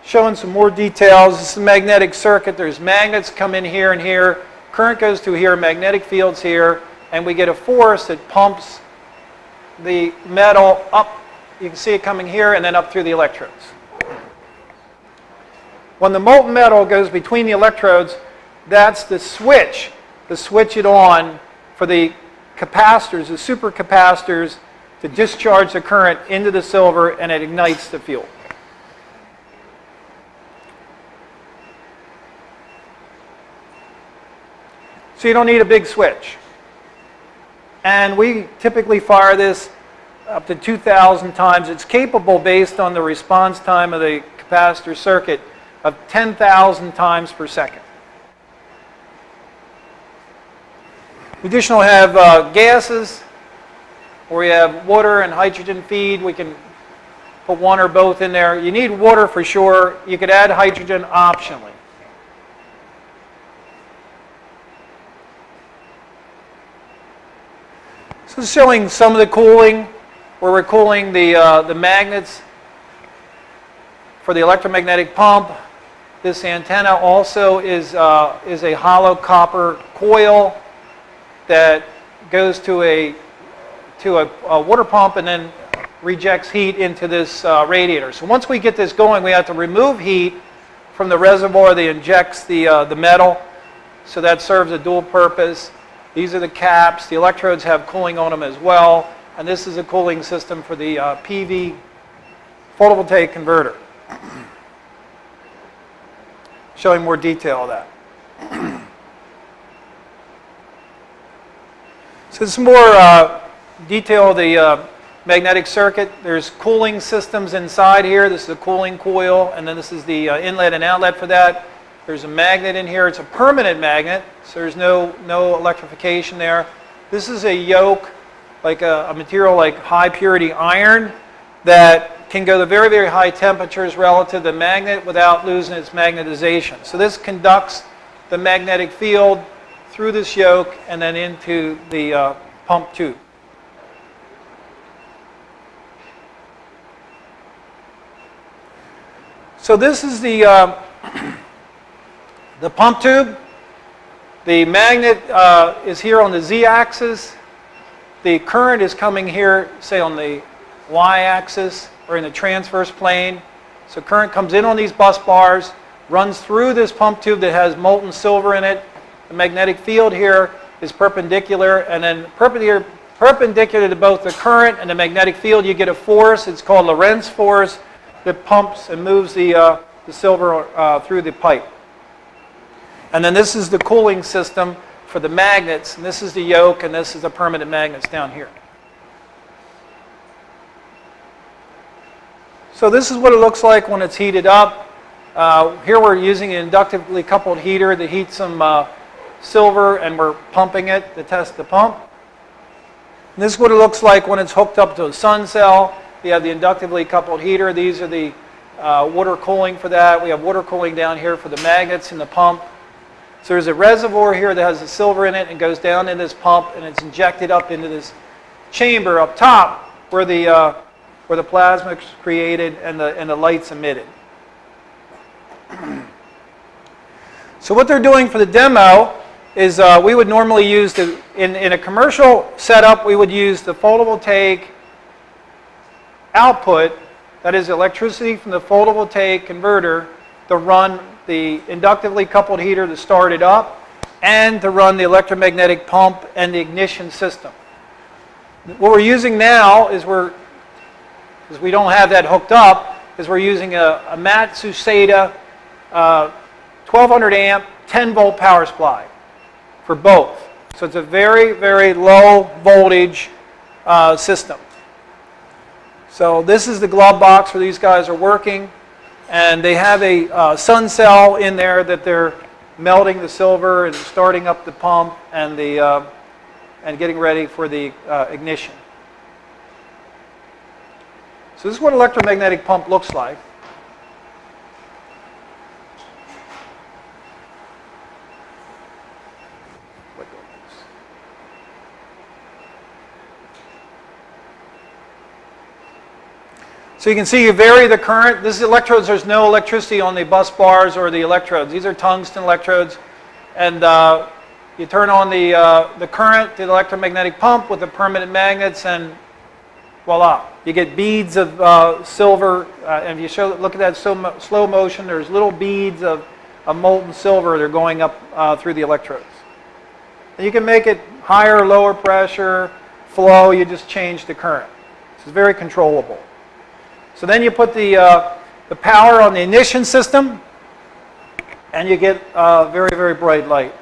Showing some more details. This is a magnetic circuit. There's magnets come in here and here. Current goes through here, magnetic fields here, and we get a force that pumps the metal up. You can see it coming here and then up through the electrodes. When the molten metal goes between the electrodes, that's the switch to switch it on for the capacitors, the supercapacitors, to discharge the current into the silver, and it ignites the fuel. So you don't need a big switch. And we typically fire this up to 2,000 times. It's capable, based on the response time of the capacitor circuit, of 10,000 times per second. We additionally have gases, where we have water and hydrogen feed. We can put one or both in there. You need water for sure. You could add hydrogen optionally. So this is showing some of the cooling, where we're cooling the magnets for the electromagnetic pump. This antenna also is a hollow copper coil that goes to a water pump and then rejects heat into this radiator. So once we get this going, we have to remove heat from the reservoir that injects the metal. So that serves a dual purpose. These are the caps. The electrodes have cooling on them as well. And this is a cooling system for the PV photovoltaic converter. Showing more detail of that. So some more detail of the magnetic circuit. There's cooling systems inside here. This is a cooling coil, and then this is the inlet and outlet for that. There's a magnet in here. It's a permanent magnet, so there's no electrification there. This is a yoke, like a material like high purity iron, that can go to very, very high temperatures relative to the magnet without losing its magnetization. So this conducts the magnetic field through this yoke and then into the pump tube. So this is the pump tube. The magnet is here on the z-axis. The current is coming here, say on the y-axis or in the transverse plane. So current comes in on these bus bars, runs through this pump tube that has molten silver in it. The magnetic field here is perpendicular, and then perpendicular to both the current and the magnetic field, you get a force. It's called Lorentz force that pumps and moves the silver through the pipe. And then this is the cooling system for the magnets, and this is the yoke, and this is the permanent magnets down here. So this is what it looks like when it's heated up. Here we're using an inductively coupled heater that heats some silver, and we're pumping it to test the pump. And this is what it looks like when it's hooked up to a SunCell. We have the inductively coupled heater. These are the water cooling for that. We have water cooling down here for the magnets in the pump. So there's a reservoir here that has the silver in it and goes down in this pump, and it's injected up into this chamber up top where the plasma is created and the light's emitted. So what they're doing for the demo is we would normally use, in a commercial setup, we would use the photovoltaic output, that is electricity from the photovoltaic converter, to run the inductively coupled heater to start it up and to run the electromagnetic pump and the ignition system. What we're using now is because we don't have that hooked up, is we're using a Matsuseda 1200 amp 10 volt power supply for both. So it's a very, very low voltage system. So this is the glove box where these guys are working. And they have a SunCell in there that they're melting the silver and starting up the pump and getting ready for the ignition. So this is what an electromagnetic pump looks like. So you can see you vary the current. This is electrodes. There's no electricity on the bus bars or the electrodes. These are tungsten electrodes. And you turn on the current, the electromagnetic pump with the permanent magnets, and voila. You get beads of silver. And if you look at that slow motion, there's little beads of molten silver that are going up through the electrodes. And you can make it higher or lower pressure, flow. You just change the current. This is very controllable. So then you put the power on the ignition system, and you get very, very bright light.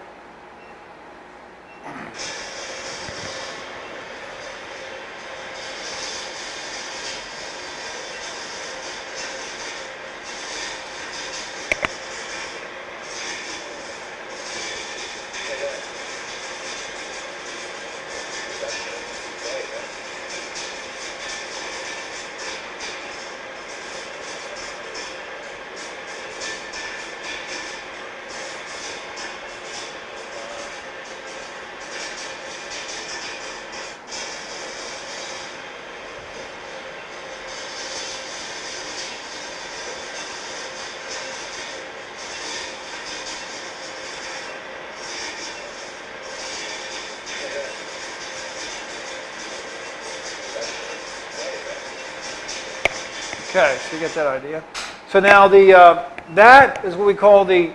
Okay, so you get that idea. So now that is what we call the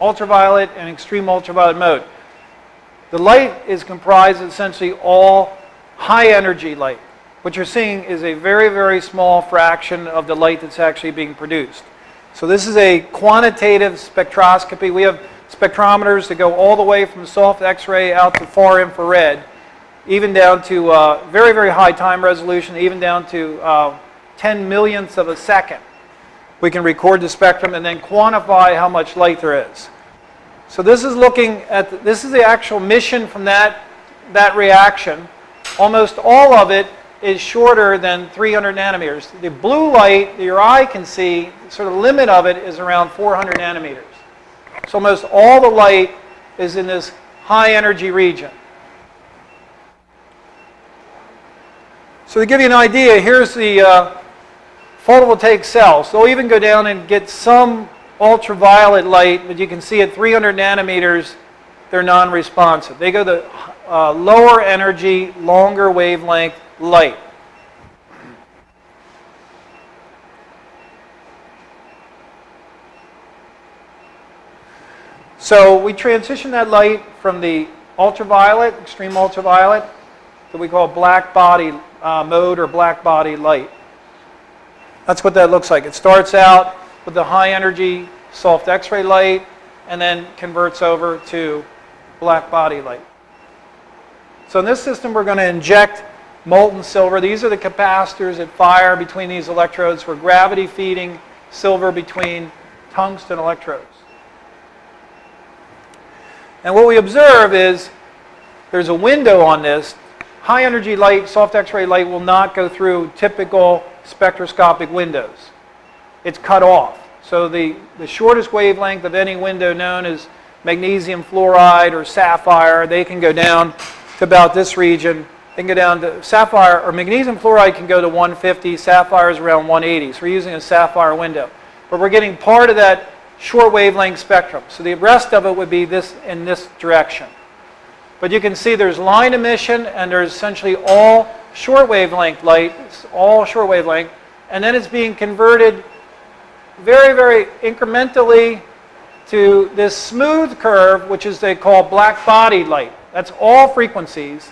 ultraviolet and extreme ultraviolet mode. The light is comprised of essentially all high energy light. What you're seeing is a very, very small fraction of the light that's actually being produced. So this is a quantitative spectroscopy. We have spectrometers that go all the way from soft X-ray out to far infrared, even down to very, very high time resolution, even down to 10 millionths of a second. We can record the spectrum and then quantify how much light there is. So this is looking at, this is the actual mission from that reaction. Almost all of it is shorter than 300 nanometers. The blue light that your eye can see, sort of limit of it is around 400 nanometers. So almost all the light is in this high energy region. So to give you an idea, here's the photovoltaic cells. They'll even go down and get some ultraviolet light, but you can see at 300 nanometers, they're non-responsive. They go to lower energy, longer wavelength light. So we transition that light from the ultraviolet, extreme ultraviolet, that we call black body mode or black body light. That's what that looks like. It starts out with the high energy soft X-ray light and then converts over to black body light. So in this system we're going to inject molten silver. These are the capacitors that fire between these electrodes. We're gravity feeding silver between tungsten electrodes. And what we observe is there's a window on this. High energy light, soft X-ray light will not go through typical spectroscopic windows. It's cut off. So the shortest wavelength of any window known is magnesium fluoride or sapphire. They can go down to about this region. They can go down to sapphire, or magnesium fluoride can go to 150. Sapphire is around 180. So we're using a sapphire window. But we're getting part of that short wavelength spectrum. So the rest of it would be this in this direction. But you can see there's line emission and there's essentially all short wavelength light. It's all short wavelength. And then it's being converted very, very incrementally to this smooth curve, which is they call black body light. That's all frequencies.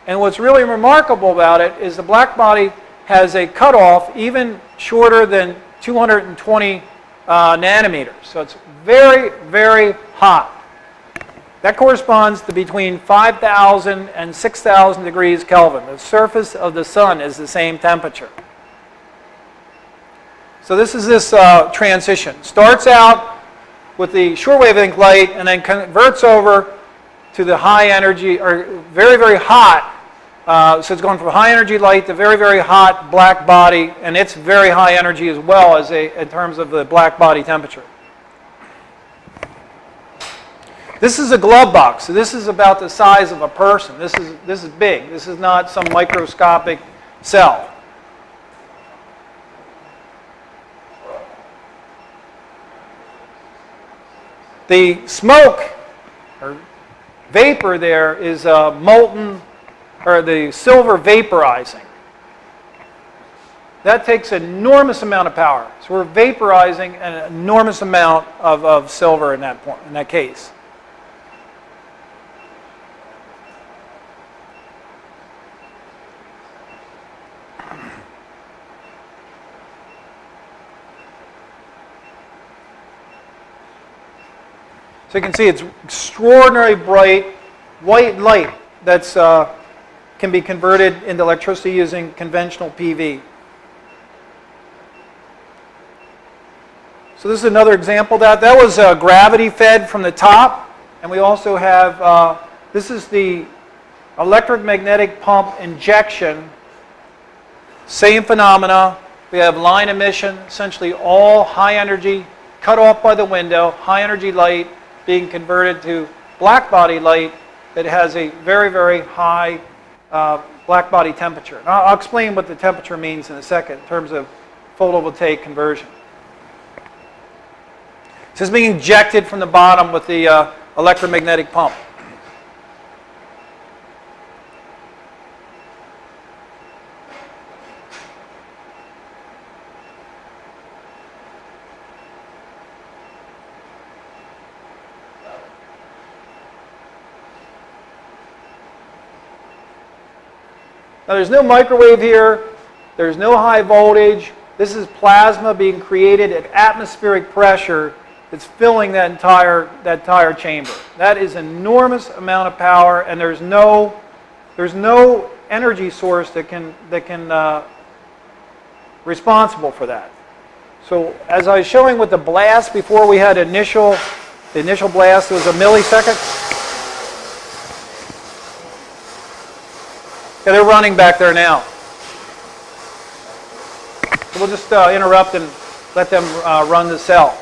And what's really remarkable about it is the black body has a cutoff even shorter than 220 nanometers. So it's very, very hot. That corresponds to between 5,000 and 6,000 degrees Kelvin. The surface of the sun is the same temperature. So this is this transition. Starts out with the short wavelength light and then converts over to the high energy, or very, very hot. So it's going from high energy light to very, very hot black body, and it's very high energy as well as in terms of the black body temperature. This is a glove box. So this is about the size of a person. This is big. This is not some microscopic cell. The smoke or vapor there is molten, or the silver vaporizing. That takes an enormous amount of power. So we're vaporizing an enormous amount of silver in that case. So you can see it's extraordinarily bright white light that's can be converted into electricity using conventional PV. So this is another example of that. That was gravity fed from the top, and we also have, this is the electromagnetic pump injection. Same phenomena. We have line emission, essentially all high energy, cut off by the window, high energy light being converted to black body light that has a very, very high black body temperature. And I'll explain what the temperature means in a second in terms of photovoltaic conversion. This is being injected from the bottom with the electromagnetic pump. Now there's no microwave here, there's no high voltage. This is plasma being created at atmospheric pressure that's filling that entire chamber. That is an enormous amount of power, and there's no energy source that can responsible for that. So as I was showing with the blast before, we had the initial blast was a millisecond. Yeah, they're running back there now. So we'll just interrupt and let them run the cell.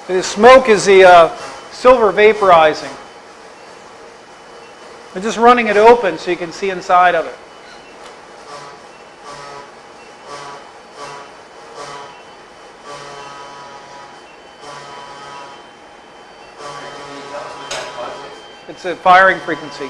The smoke is the silver vaporizing. We're just running it open so you can see inside of it. It's a firing frequency.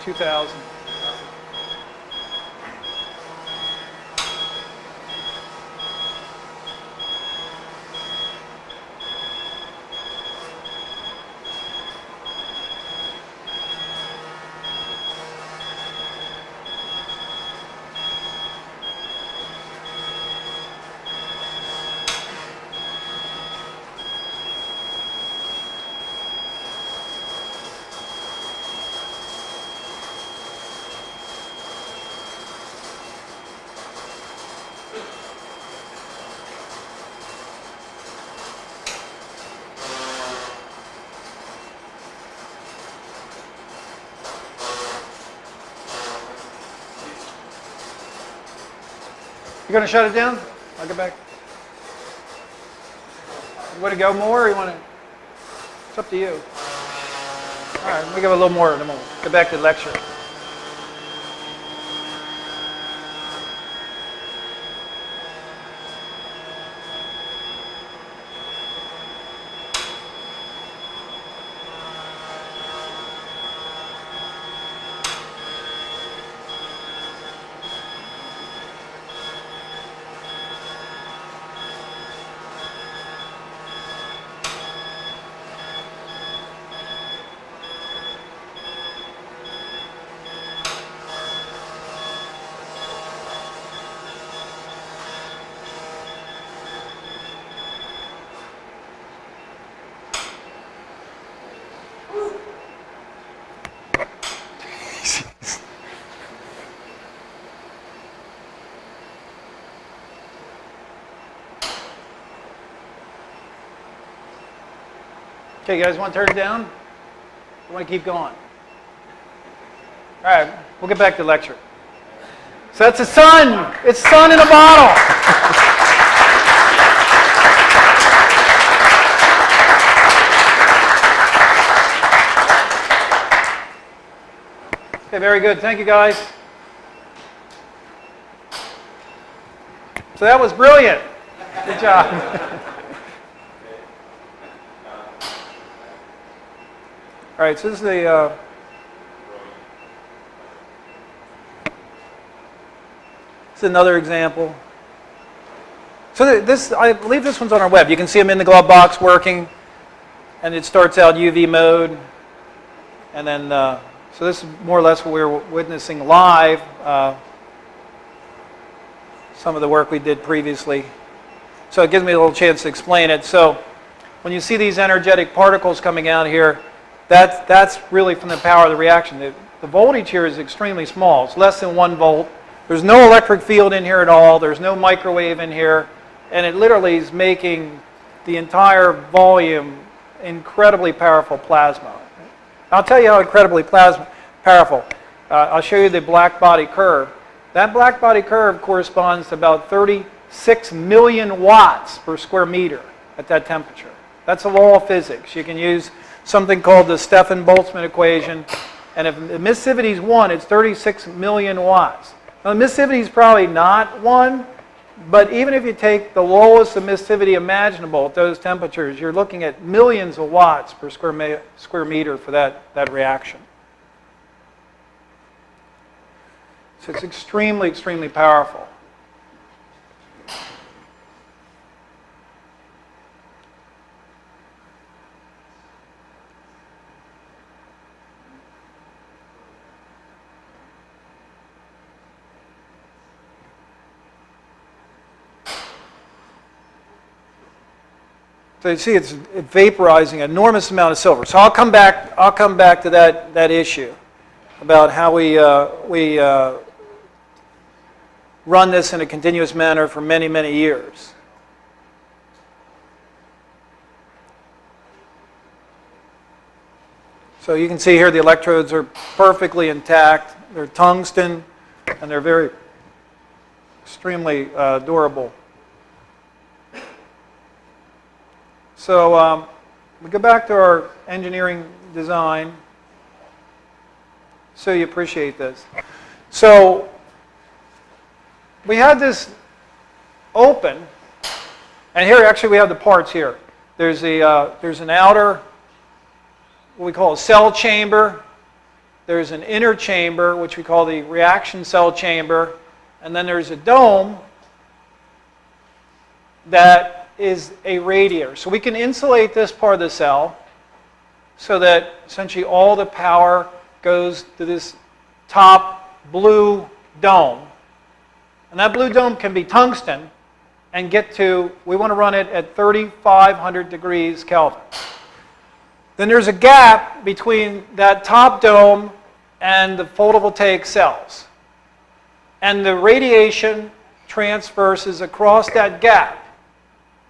2000. You going to shut it down? I'll get back. You want to go more or you want to? It's up to you. All right, we give a little more and then we'll get back to the lecture. Okay, you guys want to turn it down? You want to keep going? All right, we'll get back to the lecture. So that's the sun. It's sun in a bottle. Okay, very good. Thank you, guys. So that was brilliant. Good job. All right, so this is the this is another example. So this, I believe this one's on our web. You can see them in the glove box working, and it starts out UV mode, and then so this is more or less what we were witnessing live. Some of the work we did previously. So it gives me a little chance to explain it. So when you see these energetic particles coming out here, that's really from the power of the reaction. The voltage here is extremely small. It's less than 1 volt. There's no electric field in here at all. There's no microwave in here. And it literally is making the entire volume incredibly powerful plasma. I'll tell you how incredibly powerful. I'll show you the black body curve. That black body curve corresponds to about 36 million watts per square meter at that temperature. That's a law of physics. You can use something called the Stefan-Boltzmann equation, and if emissivity is 1, it's 36 million watts. Now, emissivity is probably not 1, but even if you take the lowest emissivity imaginable at those temperatures, you're looking at millions of watts per square meter for that reaction. So it's extremely, extremely powerful. So you see, it's vaporizing an enormous amount of silver. So I'll come back to that issue about how we run this in a continuous manner for many, many years. So you can see here the electrodes are perfectly intact. They're tungsten, and they're very extremely durable. So we go back to our engineering design so you appreciate this. So we had this open, and here actually we have the parts here. There's an outer, what we call a cell chamber, there's an inner chamber, which we call the reaction cell chamber, and then there's a dome that is a radiator. So we can insulate this part of the cell so that essentially all the power goes to this top blue dome. And that blue dome can be tungsten and get to, we want to run it at 3,500 degrees Kelvin. Then there's a gap between that top dome and the photovoltaic cells. And the radiation transverses across that gap.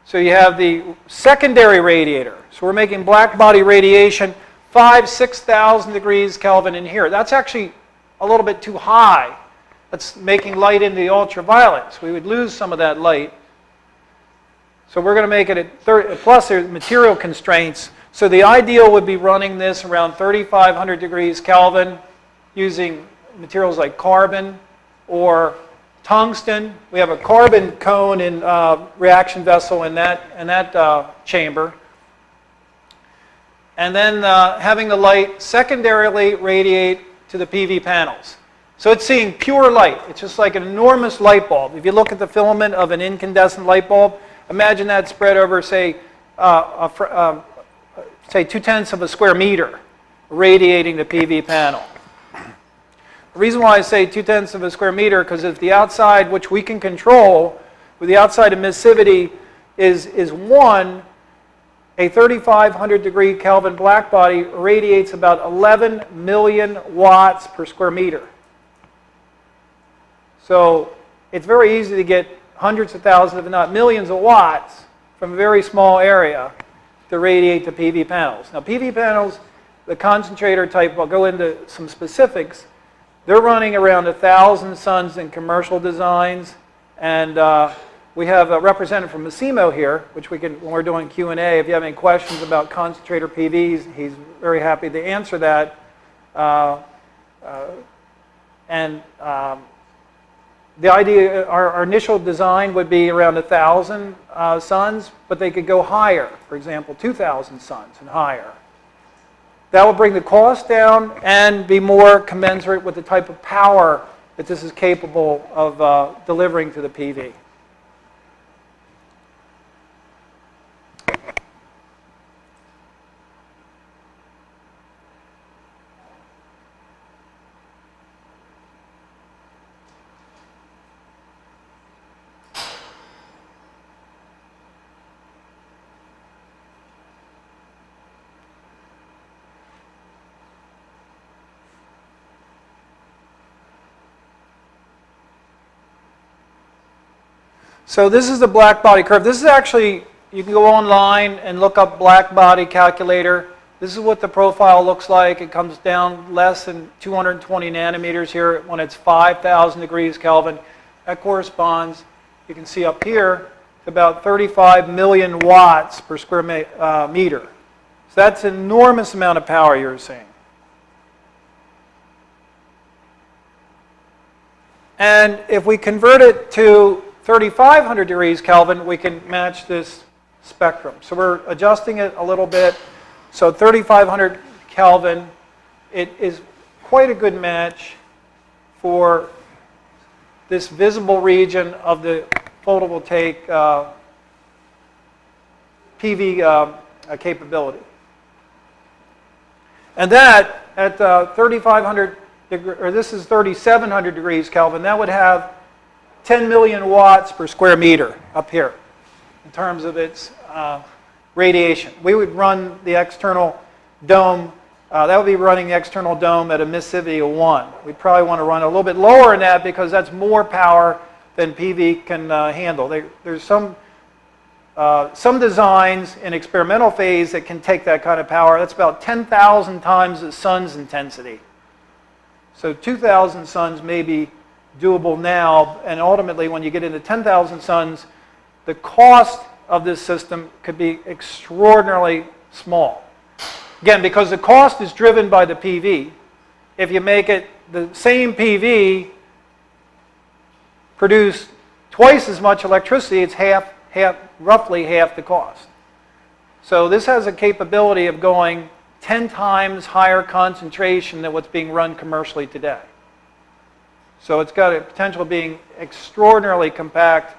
So you have the secondary radiator. So we're making black body radiation 5,000 to 6,000 degrees Kelvin in here. That's actually a little bit too high. That's making light into the ultraviolets. We would lose some of that light. So we're going to make it at 30, plus there's material constraints. So the ideal would be running this around 3,500 degrees Kelvin using materials like carbon or tungsten. We have a carbon cone in reaction vessel in that chamber. And then having the light secondarily radiate to the PV panels. So it's seeing pure light. It's just like an enormous light bulb. If you look at the filament of an incandescent light bulb, imagine that spread over, say 2/10 of a square meter, radiating the PV panel. The reason why I say 2/10 of a square meter, because if the outside, which we can control, with the outside emissivity is 1, a 3,500 degree Kelvin black body radiates about 11 million watts per square meter. So it's very easy to get hundreds of thousands, if not millions of watts from a very small area to radiate the PV panels. Now PV panels, the concentrator type, I'll go into some specifics. They're running around 1,000 suns in commercial designs, and we have a representative from Massimo here, which we can, when we're doing Q&A, if you have any questions about concentrator PVs, he's very happy to answer that. The idea, our initial design would be around 1,000 suns, but they could go higher, for example, 2,000 suns and higher. That will bring the cost down and be more commensurate with the type of power that this is capable of delivering to the PV. So this is the black body curve. This is actually, you can go online and look up black body calculator. This is what the profile looks like. It comes down less than 220 nanometers here when it's 5,000 degrees Kelvin. That corresponds, you can see up here, to about 35 million watts per square meter. So that's an enormous amount of power you're seeing. And if we convert it to 3,500 degrees Kelvin, we can match this spectrum. So we're adjusting it a little bit. So 3,500 Kelvin, it is quite a good match for this visible region of the photovoltaic PV capability. And that at 3,500, or this is 3,700 degrees Kelvin, that would have 10 million watts per square meter up here in terms of its radiation. We would run the external dome, that would be running the external dome at emissivity of 1. We'd probably want to run a little bit lower than that because that's more power than PV can handle. There's some designs in experimental phase that can take that kind of power. That's about 10,000 times the sun's intensity. So 2,000 suns may be doable now, and ultimately when you get into 10,000 suns, the cost of this system could be extraordinarily small. Again, because the cost is driven by the PV. If you make it the same PV produce twice as much electricity, it's roughly half the cost. So this has a capability of going 10 times higher concentration than what's being run commercially today. So it's got a potential of being extraordinarily compact,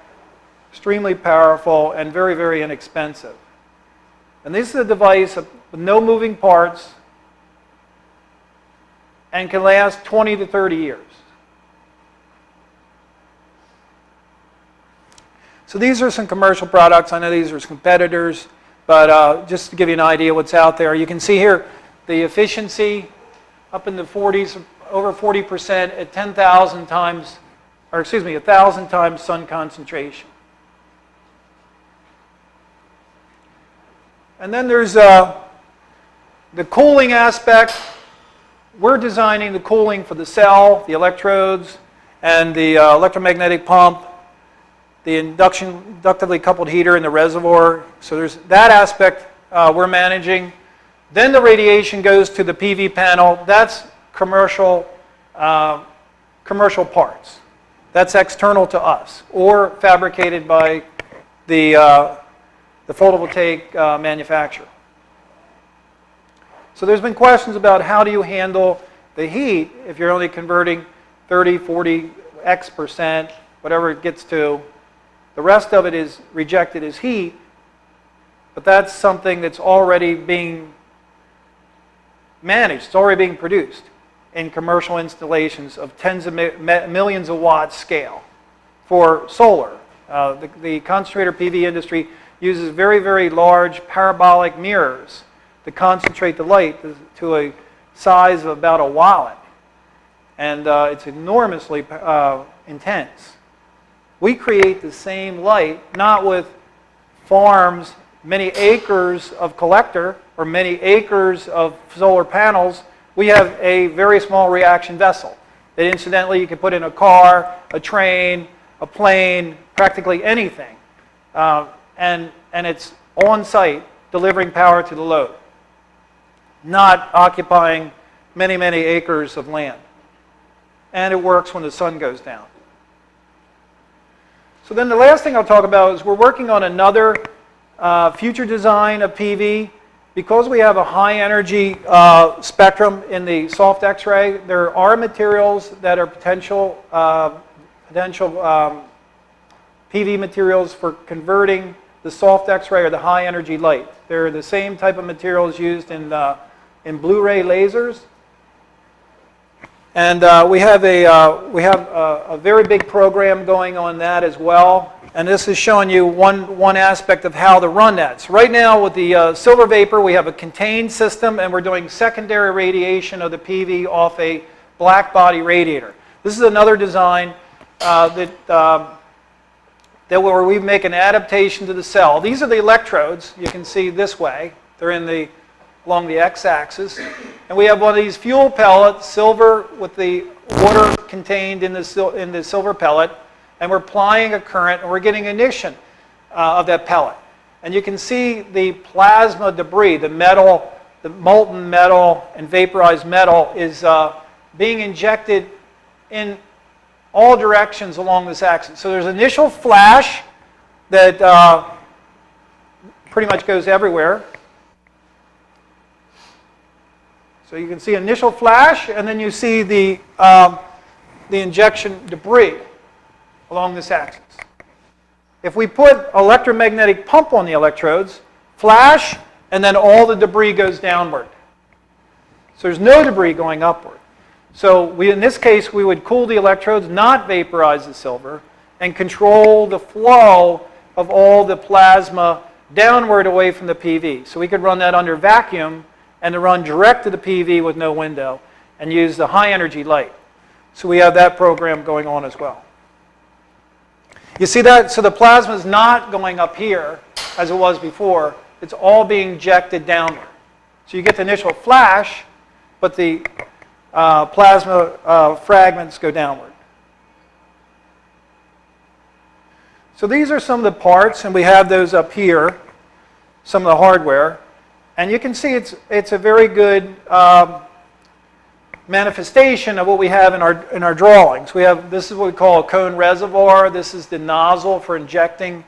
extremely powerful, and very, very inexpensive. And this is a device with no moving parts and can last 20 to 30 years. So these are some commercial products. I know these are competitors, but just to give you an idea what's out there, you can see here the efficiency up in the 40s, over 40% at 10,000 times, or excuse me, 1,000 times sun concentration. And then there's the cooling aspect. We're designing the cooling for the cell, the electrodes, and the electromagnetic pump, the inductively coupled heater in the reservoir. So there's that aspect we're managing. Then the radiation goes to the PV panel. That's commercial parts. That's external to us or fabricated by the photovoltaic manufacturer. So there's been questions about how do you handle the heat if you're only converting 30, 40, X%, whatever it gets to. The rest of it is rejected as heat, but that's something that's already being managed. It's already being produced in commercial installations of tens of millions of watts scale for solar. The concentrator PV industry uses very, very large parabolic mirrors to concentrate the light to a size of about a wallet. And it's enormously intense. We create the same light, not with farms, many acres of collector, or many acres of solar panels. We have a very small reaction vessel that incidentally you can put in a car, a train, a plane, practically anything. And it's on site delivering power to the load, not occupying many, many acres of land. And it works when the sun goes down. So then the last thing I'll talk about is we're working on another future design of PV. Because we have a high energy spectrum in the soft X-ray, there are materials that are potential PV materials for converting the soft X-ray or the high energy light. They're the same type of materials used in Blu-ray lasers. And we have a very big program going on that as well. And this is showing you one aspect of how to run that. So right now with the silver vapor, we have a contained system, and we're doing secondary radiation of the PV off a black body radiator. This is another design where we make an adaptation to the cell. These are the electrodes. You can see this way. They're along the x-axis. And we have one of these fuel pellets, silver with the water contained in the silver pellet. And we're applying a current, and we're getting ignition of that pellet. And you can see the plasma debris, the metal, the molten metal and vaporized metal is being injected in all directions along this axis. So there's initial flash that pretty much goes everywhere. So you can see initial flash, and then you see the injection debris along this axis. If we put electromagnetic pump on the electrodes, flash, and then all the debris goes downward. So there's no debris going upward. So in this case, we would cool the electrodes, not vaporize the silver, and control the flow of all the plasma downward away from the PV. So we could run that under vacuum and to run direct to the PV with no window and use the high energy light. So we have that program going on as well. You see that? So the plasma is not going up here as it was before. It's all being injected downward. So you get the initial flash, but the plasma fragments go downward. So these are some of the parts, and we have those up here, some of the hardware. And you can see it's a very good manifestation of what we have in our drawings. This is what we call a cone reservoir. This is the nozzle for injecting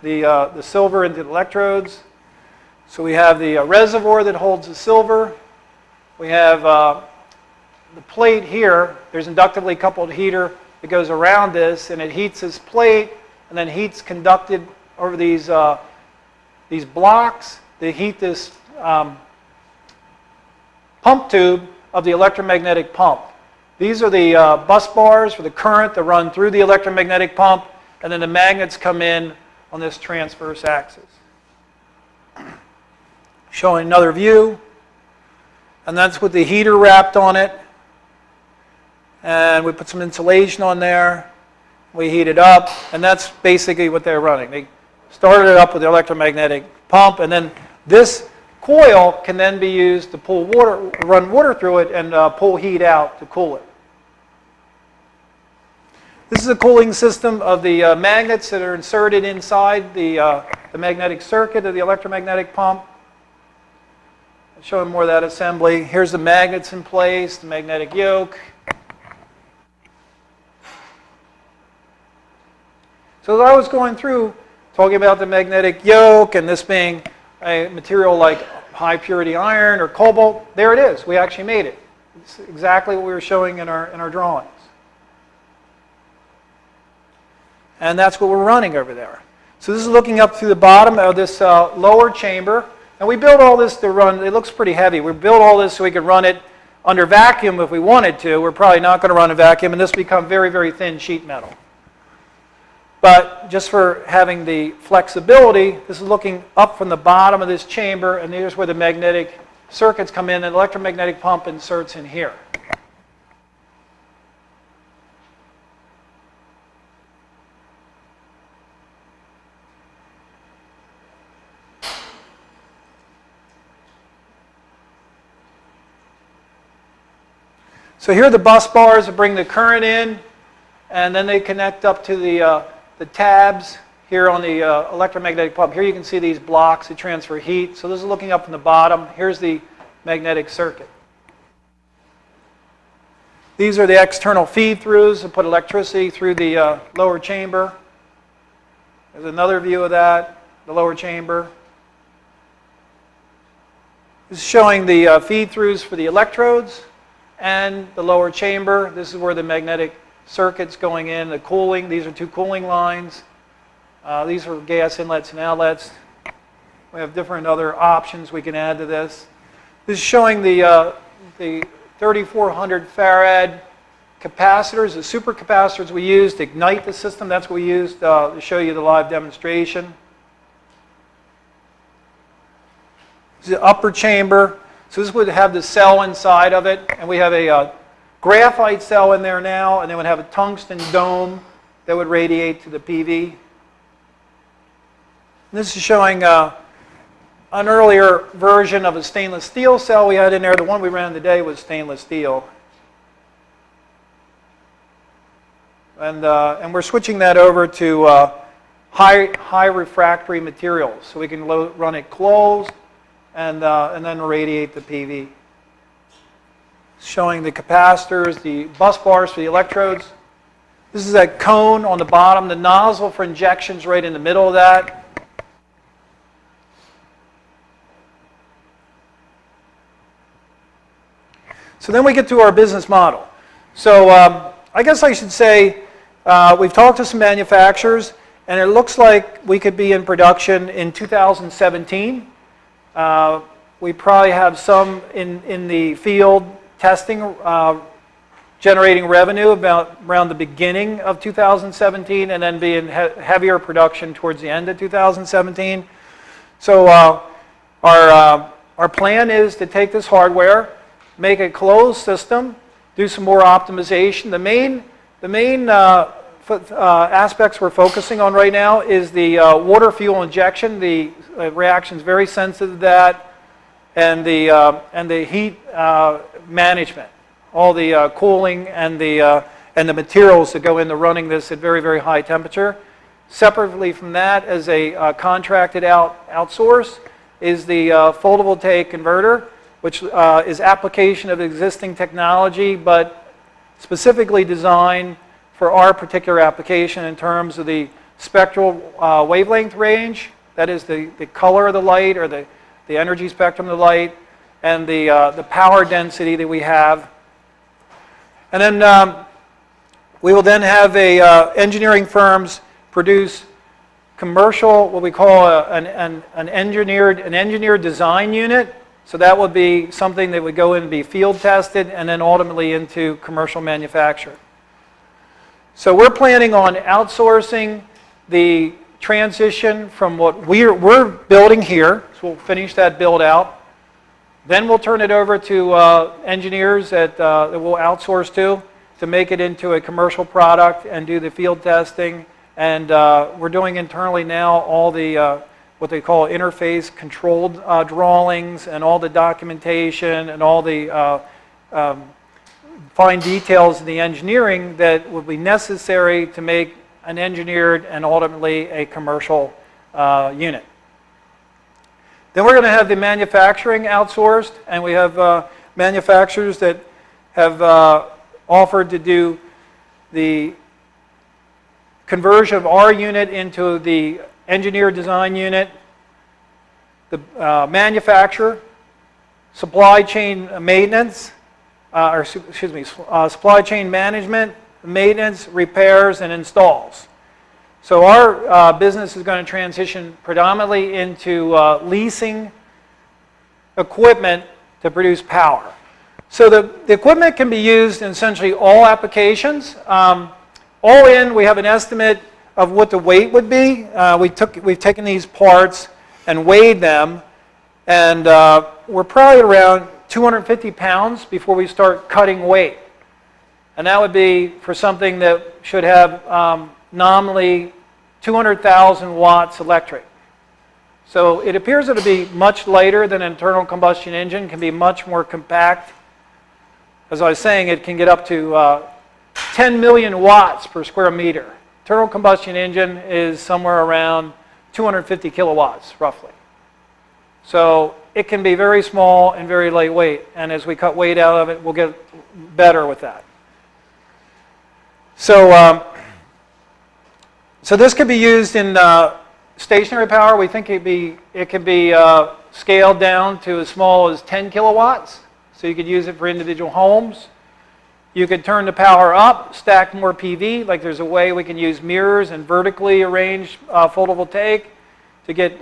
the silver into the electrodes. So we have the reservoir that holds the silver. We have the plate here. There's inductively coupled heater that goes around this, and it heats this plate, and then heat's conducted over these blocks. They heat this pump tube of the electromagnetic pump. These are the bus bars for the current that run through the electromagnetic pump, and then the magnets come in on this transverse axis. Showing another view, and that's with the heater wrapped on it. And we put some insulation on there. We heat it up, and that's basically what they're running. They started it up with the electromagnetic pump, and then this coil can then be used to pull water, run water through it, and pull heat out to cool it. This is a cooling system of the magnets that are inserted inside the magnetic circuit of the electromagnetic pump. I'll show you more of that assembly. Here's the magnets in place, the magnetic yoke. So as I was going through talking about the magnetic yoke and this being a material like high purity iron or cobalt, there it is. We actually made it. It's exactly what we were showing in our drawings. And that's what we're running over there. So this is looking up through the bottom of this lower chamber. And we built all this to run, it looks pretty heavy. We built all this so we could run it under vacuum if we wanted to. We're probably not going to run a vacuum, and this will become very, very thin sheet metal. But just for having the flexibility, this is looking up from the bottom of this chamber, and here's where the magnetic circuits come in, and the electromagnetic pump inserts in here. So here are the bus bars that bring the current in, and then they connect up to the tabs here on the electromagnetic pump. Here you can see these blocks that transfer heat. So this is looking up from the bottom. Here's the magnetic circuit. These are the external feed-throughs that put electricity through the lower chamber. There's another view of that, the lower chamber. This is showing the feed-throughs for the electrodes and the lower chamber. This is where the magnetic circuit's going in, the cooling. These are two cooling lines. These are gas inlets and outlets. We have different other options we can add to this. This is showing the 3,400 farad capacitors, the supercapacitors we used to ignite the system. That's what we used to show you the live demonstration. This is the upper chamber. So this would have the cell inside of it, and we have a graphite cell in there now, and then we'd have a tungsten dome that would radiate to the PV. And this is showing an earlier version of a stainless steel cell we had in there. The one we ran today was stainless steel. And we're switching that over to high refractory materials, so we can run it closed and then radiate the PV. Showing the capacitors, the bus bars for the electrodes. This is that cone on the bottom. The nozzle for injections right in the middle of that. So then we get to our business model. So I guess I should say we've talked to some manufacturers, and it looks like we could be in production in 2017. We probably have some in the field testing, generating revenue around the beginning of 2017, and then be in heavier production towards the end of 2017. So our plan is to take this hardware, make a closed system, do some more optimization. The main aspects we're focusing on right now is the water fuel injection. The reaction is very sensitive to that, and the heat management, all the cooling and the materials that go into running this at very, very high temperature. Separately from that, as a contracted outsource, is the photovoltaic converter, which is application of existing technology, but specifically designed for our particular application in terms of the spectral wavelength range. That is the color of the light, or the the energy spectrum of the light, and the power density that we have. And then we will then have engineering firms produce commercial, what we call an engineered design unit. So that would be something that would go in and be field tested and then ultimately into commercial manufacture. So we're planning on outsourcing the transition from what we're building here. So we'll finish that build out. Then we'll turn it over to engineers that we'll outsource to make it into a commercial product and do the field testing. And we're doing internally now all the what they call interface controlled drawings and all the documentation and all the fine details of the engineering that will be necessary to make an engineered and ultimately a commercial unit. Then we're going to have the manufacturing outsourced, and we have manufacturers that have offered to do the conversion of our unit into the engineered design unit, the manufacturer, supply chain maintenance, supply chain management, maintenance, repairs, and installs. So our business is going to transition predominantly into leasing equipment to produce power. So the equipment can be used in essentially all applications. All in, we have an estimate of what the weight would be. We've taken these parts and weighed them, and we're probably around 250 pounds before we start cutting weight. And that would be for something that should have nominally 200,000 watts electric. So it appears it'll be much lighter than an internal combustion engine, can be much more compact. As I was saying, it can get up to 10 million watts per square meter. Internal combustion engine is somewhere around 250 kilowatts, roughly. So it can be very small and very lightweight, and as we cut weight out of it, we'll get better with that. So, so this could be used in stationary power. We think it can be scaled down to as small as 10 kilowatts. So you could use it for individual homes. You could turn the power up, stack more PV. Like there's a way we can use mirrors and vertically arranged photovoltaic to get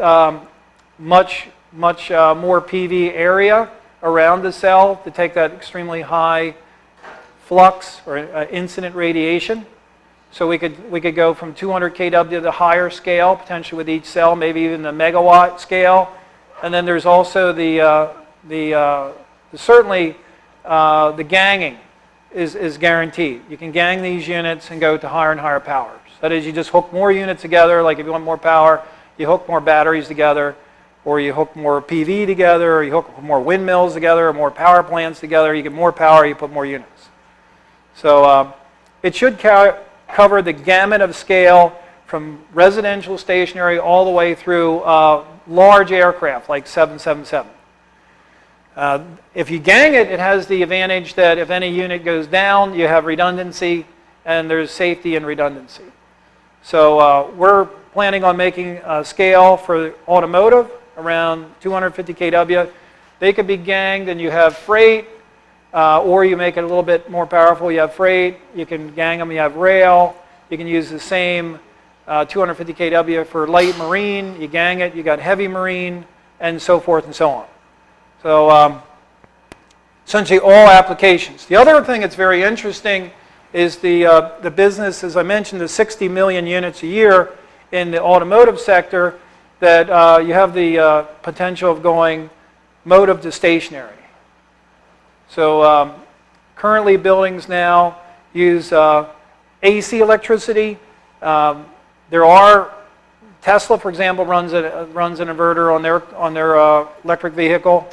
much more PV area around the cell to take that extremely high flux or incident radiation. So we could go from 200 kW to the higher scale, potentially with each cell, maybe even the megawatt scale. And then there's also certainly the ganging is guaranteed. You can gang these units and go to higher and higher powers. That is, you just hook more units together. Like if you want more power, you hook more batteries together, or you hook more PV together, or you hook more windmills together, or more power plants together. You get more power, you put more units. So it should cover the gamut of scale from residential stationary all the way through large aircraft like 777. If you gang it, it has the advantage that if any unit goes down, you have redundancy, and there's safety and redundancy. So we're planning on making a scale for automotive around 250 kW. They could be ganged, and you have freight, or you make it a little bit more powerful. You have freight, you can gang them, you have rail. You can use the same 250 kW for light marine. You gang it, you got heavy marine, and so forth and so on. So essentially all applications. The other thing that's very interesting is the business, as I mentioned, the 60 million units a year in the automotive sector, that you have the potential of going motive to stationary. So currently buildings now use AC electricity. There are, Tesla, for example, runs an inverter on their electric vehicle.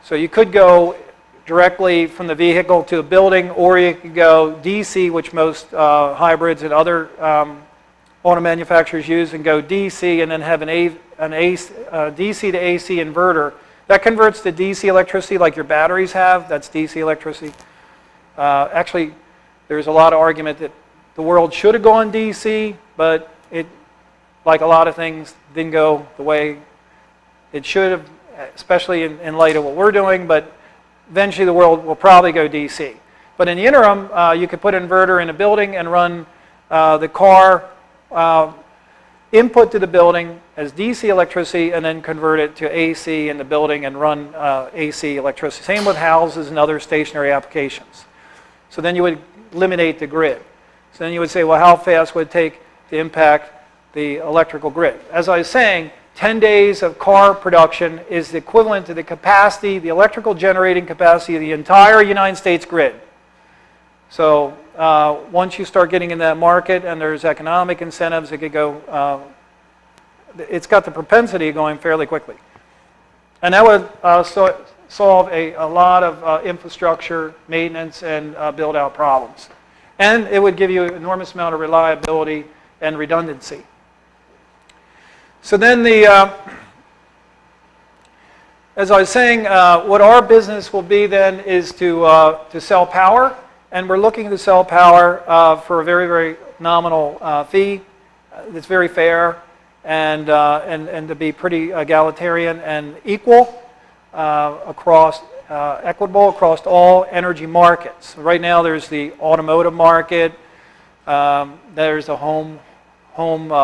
So you could go directly from the vehicle to a building, or you could go DC, which most hybrids and other auto manufacturers use, and go DC and then have an DC to AC inverter. That converts to DC electricity like your batteries have. That's DC electricity. Actually, there's a lot of argument that the world should have gone DC, but it, like a lot of things, didn't go the way it should have especially in light of what we're doing, but eventually the world will probably go DC. But in the interim, you could put an inverter in a building and run the car input to the building as DC electricity and then convert it to AC in the building and run AC electricity. Same with houses and other stationary applications. So then you would eliminate the grid. So then you would say, well, how fast would it take to impact the electrical grid? As I was saying, 10 days of car production is the equivalent to the capacity, the electrical generating capacity of the entire United States grid. So once you start getting in that market and there's economic incentives, it could go, it's got the propensity of going fairly quickly. And that would solve a lot of infrastructure, maintenance, and build-out problems. And it would give you an enormous amount of reliability and redundancy. So then as I was saying, what our business will be then is to sell power. And we're looking to sell power for a very, very nominal fee. It's very fair and to be pretty egalitarian and equal equitable across all energy markets. Right now there's the automotive market, there's a home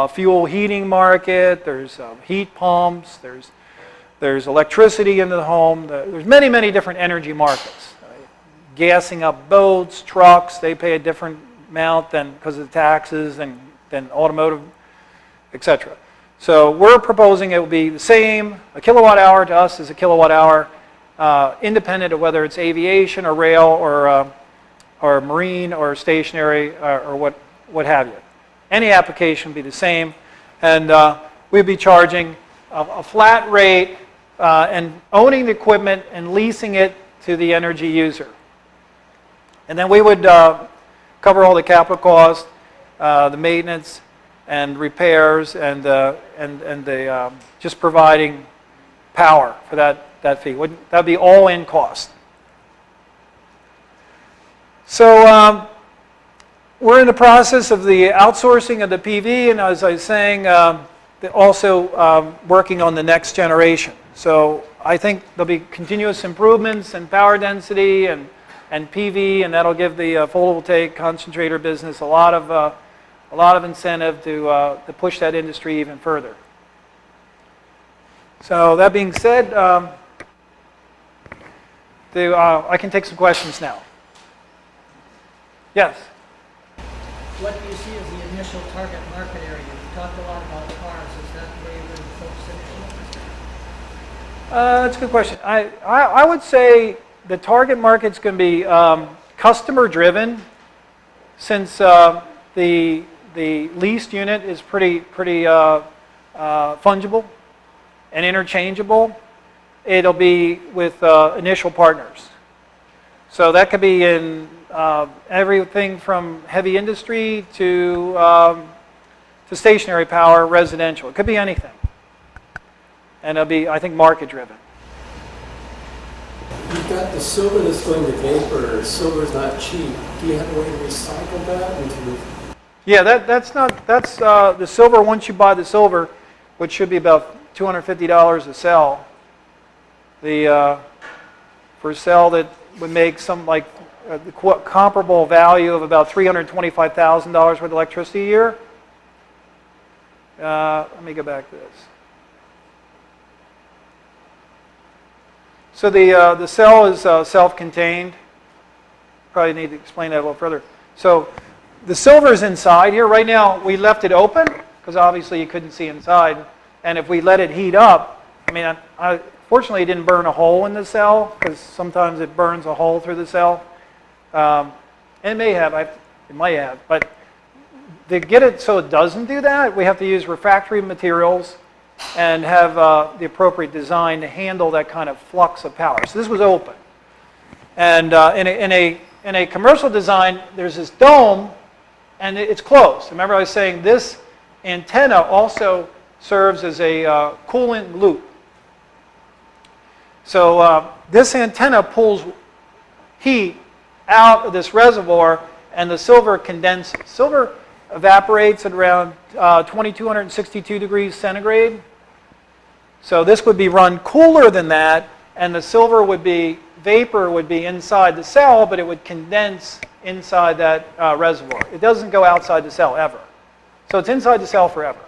fuel heating market, there's heat pumps, there's electricity in the home, there's many, many different energy markets. Gassing up boats, trucks, they pay a different amount than because of the taxes than automotive, etc. So we're proposing it will be the same. A kilowatt hour to us is a kilowatt hour, independent of whether it's aviation or rail or marine or stationary or what have you. Any application would be the same, and we'd be charging a flat rate and owning the equipment and leasing it to the energy user. And then we would cover all the capital costs, the maintenance and repairs, and just providing power for that fee. That would be all in cost. So we're in the process of the outsourcing of the PV, and as I was saying, also working on the next generation. So I think there'll be continuous improvements in power density and PV, and that'll give the photovoltaic concentrator business a lot of incentive to push that industry even further. So that being said, I can take some questions now. Yes. What do you see as the initial target market area? You talked a lot about cars. Is that where you're going to focus initially? That's a good question. I would say the target market's going to be customer driven, since the leased unit is pretty fungible and interchangeable. It'll be with initial partners. So that could be in everything from heavy industry to stationary power, residential. It could be anything. And it'll be, I think, market driven. You've got the silver that's going to vapor. Silver's not cheap. Do you have a way to recycle that? Yeah, that's the silver. Once you buy the silver, which should be about $250 a cell, for a cell that would make some like the comparable value of about $325,000 worth of electricity a year. Let me go back to this. So the cell is self-contained. Probably need to explain that a little further. So the silver is inside here. Right now we left it open because obviously you couldn't see inside. And if we let it heat up, I mean, fortunately it didn't burn a hole in the cell, because sometimes it burns a hole through the cell. It may have, it might have, but to get it so it doesn't do that, we have to use refractory materials and have the appropriate design to handle that kind of flux of power. So this was open. And in a commercial design, there's this dome, and it's closed. Remember I was saying this antenna also serves as a coolant loop. So this antenna pulls heat out of this reservoir, and the silver condenses. Silver evaporates at around 2262 degrees centigrade. So this would be run cooler than that, and the silver would be, vapor would be inside the cell, but it would condense inside that reservoir. It doesn't go outside the cell ever. So it's inside the cell forever.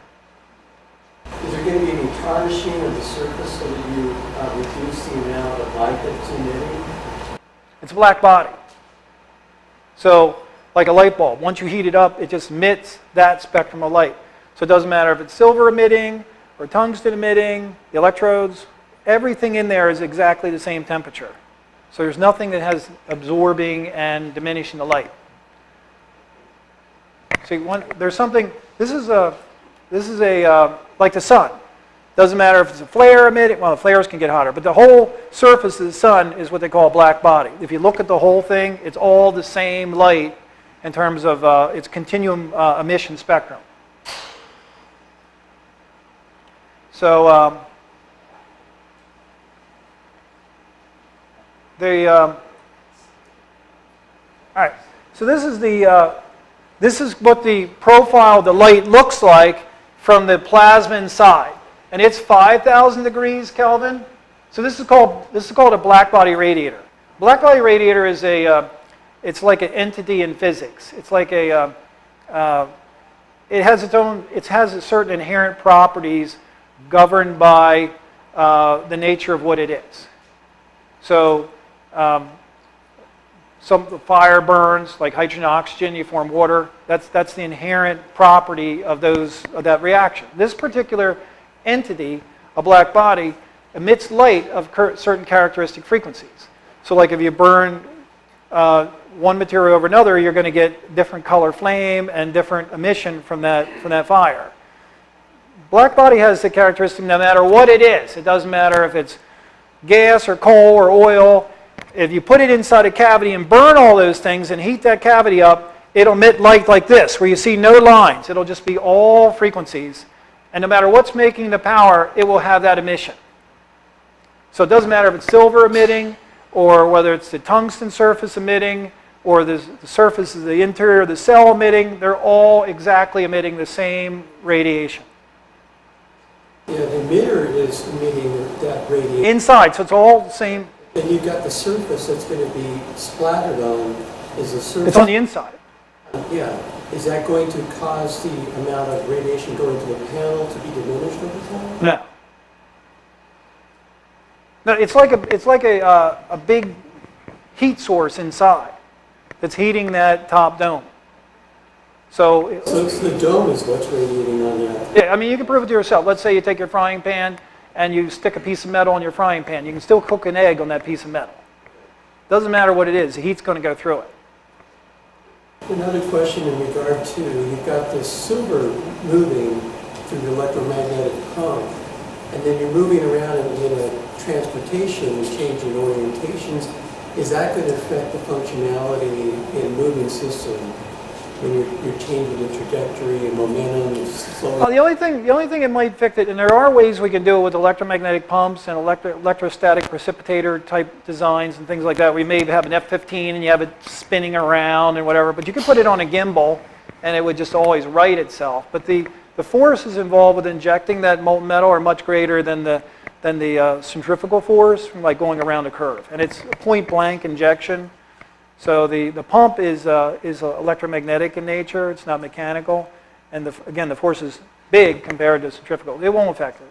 Is there going to be any tarnishing of the surface so that you reduce the amount of light that's emitting? It's a black body. So like a light bulb, once you heat it up, it just emits that spectrum of light. So it doesn't matter if it's silver emitting or tungsten emitting, the electrodes, everything in there is exactly the same temperature. So there's nothing that has absorbing and diminishing the light. See, there's something, this is like the sun. Doesn't matter if it's a flare emitting, well, the flares can get hotter, but the whole surface of the sun is what they call a black body. If you look at the whole thing, it's all the same light in terms of its continuum emission spectrum. So all right. So this is what the profile of the light looks like from the plasma inside, and it's 5,000 degrees Kelvin. So this is called a black body radiator. Black body radiator is it's like an entity in physics. It's like it has certain inherent properties governed by the nature of what it is. So some fire burns, like hydrogen, oxygen, you form water. That's the inherent property of that reaction. This particular entity, a black body, emits light of certain characteristic frequencies. So like if you burn one material over another, you're going to get different color flame and different emission from that fire. Black body has the characteristic no matter what it is. It doesn't matter if it's gas or coal or oil. If you put it inside a cavity and burn all those things and heat that cavity up, it'll emit light like this, where you see no lines. It'll just be all frequencies. And no matter what's making the power, it will have that emission. So it doesn't matter if it's silver emitting, or whether it's the tungsten surface emitting, or the surface of the interior of the cell emitting. They're all exactly emitting the same radiation. Yeah, the emitter is emitting that radiation. Inside, so it's all the same. And you've got the surface that's going to be splattered on is the surface. It's on the inside. Yeah. Is that going to cause the amount of radiation going to the panel to be diminished over time? No. No, it's like a big heat source inside that's heating that top dome. So it's the dome is what's radiating on the outside. yeah, I mean, you can prove it to yourself. Let's say you take your frying pan and you stick a piece of metal in your frying pan. You can still cook an egg on that piece of metal. Doesn't matter what it is, the heat's going to go through it. Another question in regard to, you've got this silver moving through the electromagnetic pump, and then you're moving around in a transportation, changing orientations. Is that going to affect the functionality in moving system when you're changing the trajectory and momentum? Well, the only thing it might affect it, and there are ways we can do it with electromagnetic pumps and electrostatic precipitator type designs and things like that. We may have an F-15 and you have it spinning around and whatever, but you can put it on a gimbal and it would just always right itself. But the forces involved with injecting that molten metal are much greater than the centrifugal force from like going around a curve, and it's a point blank injection. So the pump is electromagnetic in nature. It's not mechanical, and again the force is big compared to centrifugal. It won't affect it.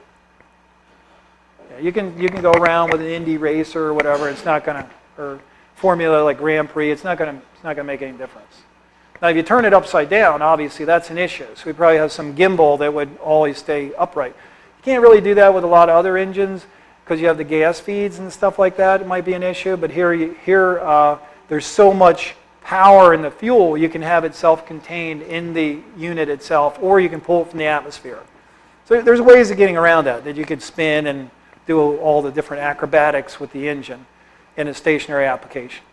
Yeah, you can go around with an Indy racer or whatever. It's not gonna, or formula like Grand Prix. It's not gonna make any difference. Now if you turn it upside down, obviously that's an issue. So we probably have some gimbal that would always stay upright. You can't really do that with a lot of other engines because you have the gas feeds and stuff like that. It might be an issue, but here there's so much power in the fuel, you can have it self-contained in the unit itself, or you can pull it from the atmosphere. So there's ways of getting around that you could spin and do all the different acrobatics with the engine in a stationary application.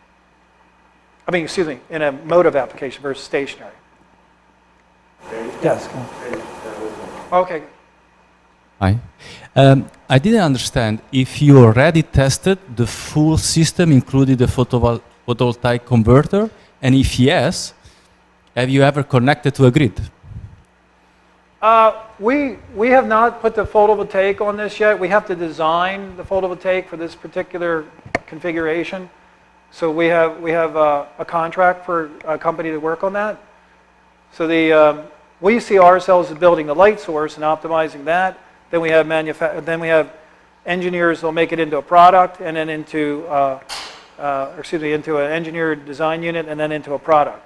I mean, excuse me, in a motive application versus stationary. Yes. Okay. Hi. I didn't understand if you already tested the full system, including the photovoltaic converter, and if yes, have you ever connected to a grid? We have not put the photovoltaic on this yet. We have to design the photovoltaic for this particular configuration. So we have a contract for a company to work on that. So we see ourselves as building the light source and optimizing that. Then we have engineers will make it into a product, and then into into an engineered design unit, and then into a product.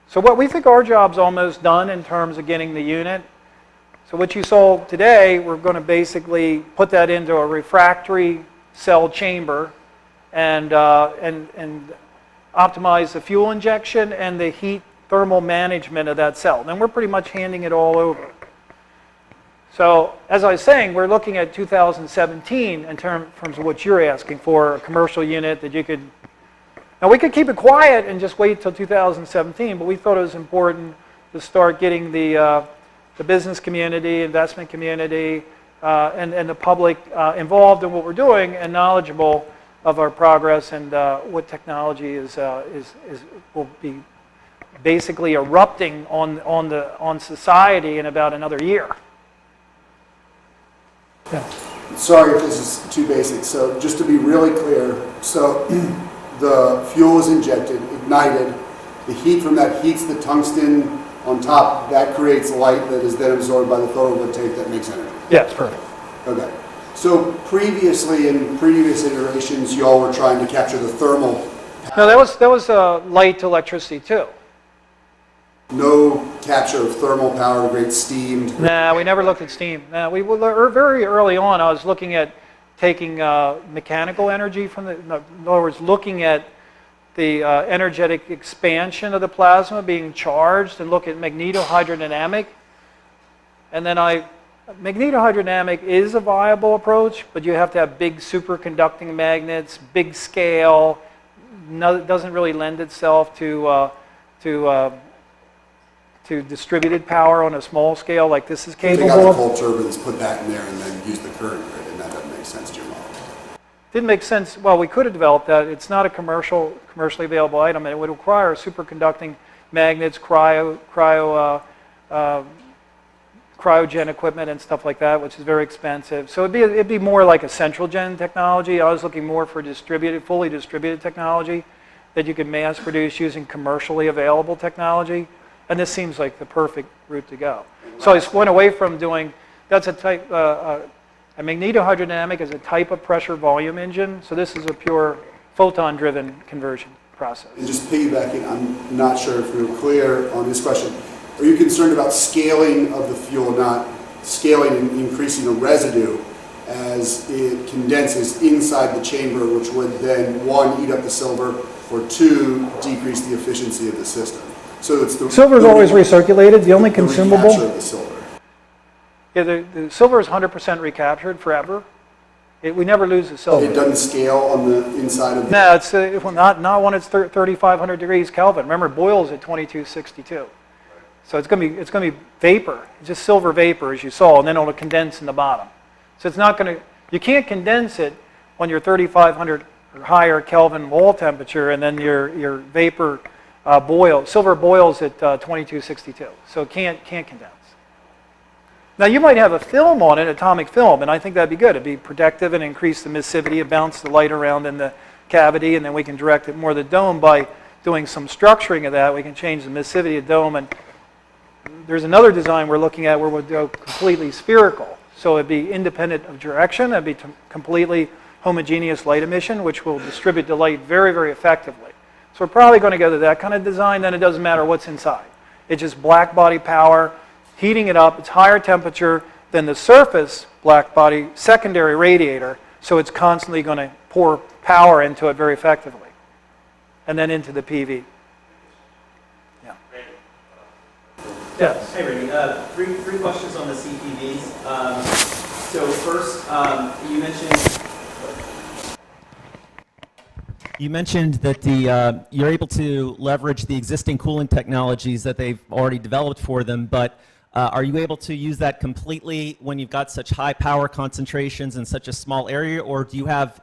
So what we think our job's almost done in terms of getting the unit. So what you saw today, we're going to basically put that into a refractory cell chamber and optimize the fuel injection and the heat thermal management of that cell. Then we're pretty much handing it all over. So as I was saying, we're looking at 2017 in terms of what you're asking for, a commercial unit that you could... Now we could keep it quiet and just wait till 2017, but we thought it was important to start getting the business community, investment community, and the public involved in what we're doing and knowledgeable of our progress and what technology will be basically erupting on society in about another year. Yeah. Sorry if this is too basic. So just to be really clear, so the fuel is injected, ignited, the heat from that heats the tungsten on top, that creates light that is then absorbed by the photovoltaic that makes energy. Yes, perfect. Okay. So previously, in previous iterations, y'all were trying to capture the thermal. No, that was light to electricity too. No capture of thermal power to create steamed. Nah, we never looked at steam. Nah, we were very early on. I was looking at taking mechanical energy from in other words, looking at the energetic expansion of the plasma being charged and look at magnetohydrodynamic. And then magnetohydrodynamic is a viable approach, but you have to have big superconducting magnets, big scale. No, it doesn't really lend itself to distributed power on a small scale like this is capable They got the of. cold turbines, put that in there, and then use the current grid, and that doesn't make sense to your model. Didn't make sense. Well, we could have developed that. It's not a commercially available item, and it would require superconducting magnets, cryogen equipment, and stuff like that, which is very expensive. So it'd be more like a central gen technology. I was looking more for fully distributed technology that you could mass produce using commercially available technology. And this seems like the perfect route to go. So I went away from doing, that's a type, a magnetohydrodynamic is a type of pressure volume engine. So this is a pure photon-driven conversion process. And just piggybacking, I'm not sure if we were clear on this question. Are you concerned about scaling of the fuel, not scaling and increasing the residue as it condenses inside the chamber, which would then, one, eat up the silver, or two, decrease the efficiency of the system? So it's the Silver is always recirculated. The only consumable. Recapture of the silver. Yeah, the silver is 100% recaptured forever. We never lose the silver. It doesn't scale on the inside of the... No, it's not when it's 3,500 degrees Kelvin. Remember, it boils at 2262. So it's going to be vapor, just silver vapor, as you saw, and then it'll condense in the bottom. So it's not going to. You can't condense it when you're 3,500 or higher Kelvin wall temperature, and then your vapor silver boils at 2262. So it can't condense. Now you might have a film on it, atomic film, and I think that'd be good. It'd be protective and increase the emissivity, and bounce the light around in the cavity, and then we can direct it more to the dome by doing some structuring of that. We can change the emissivity of the dome, and there's another design we're looking at where we'll go completely spherical. So it'd be independent of direction. It'd be completely homogeneous light emission, which will distribute the light very, very effectively. So we're probably going to go to that kind of design. Then it doesn't matter what's inside. It's just black body power, heating it up. It's higher temperature than the surface black body secondary radiator. So it's constantly going to pour power into it very effectively. And then into the PV. Yeah. Yes. Hey, Randy. Three questions on the CPVs. So first, you mentioned that you're able to leverage the existing cooling technologies that they've already developed for them, but are you able to use that completely when you've got such high power concentrations in such a small area, or do you have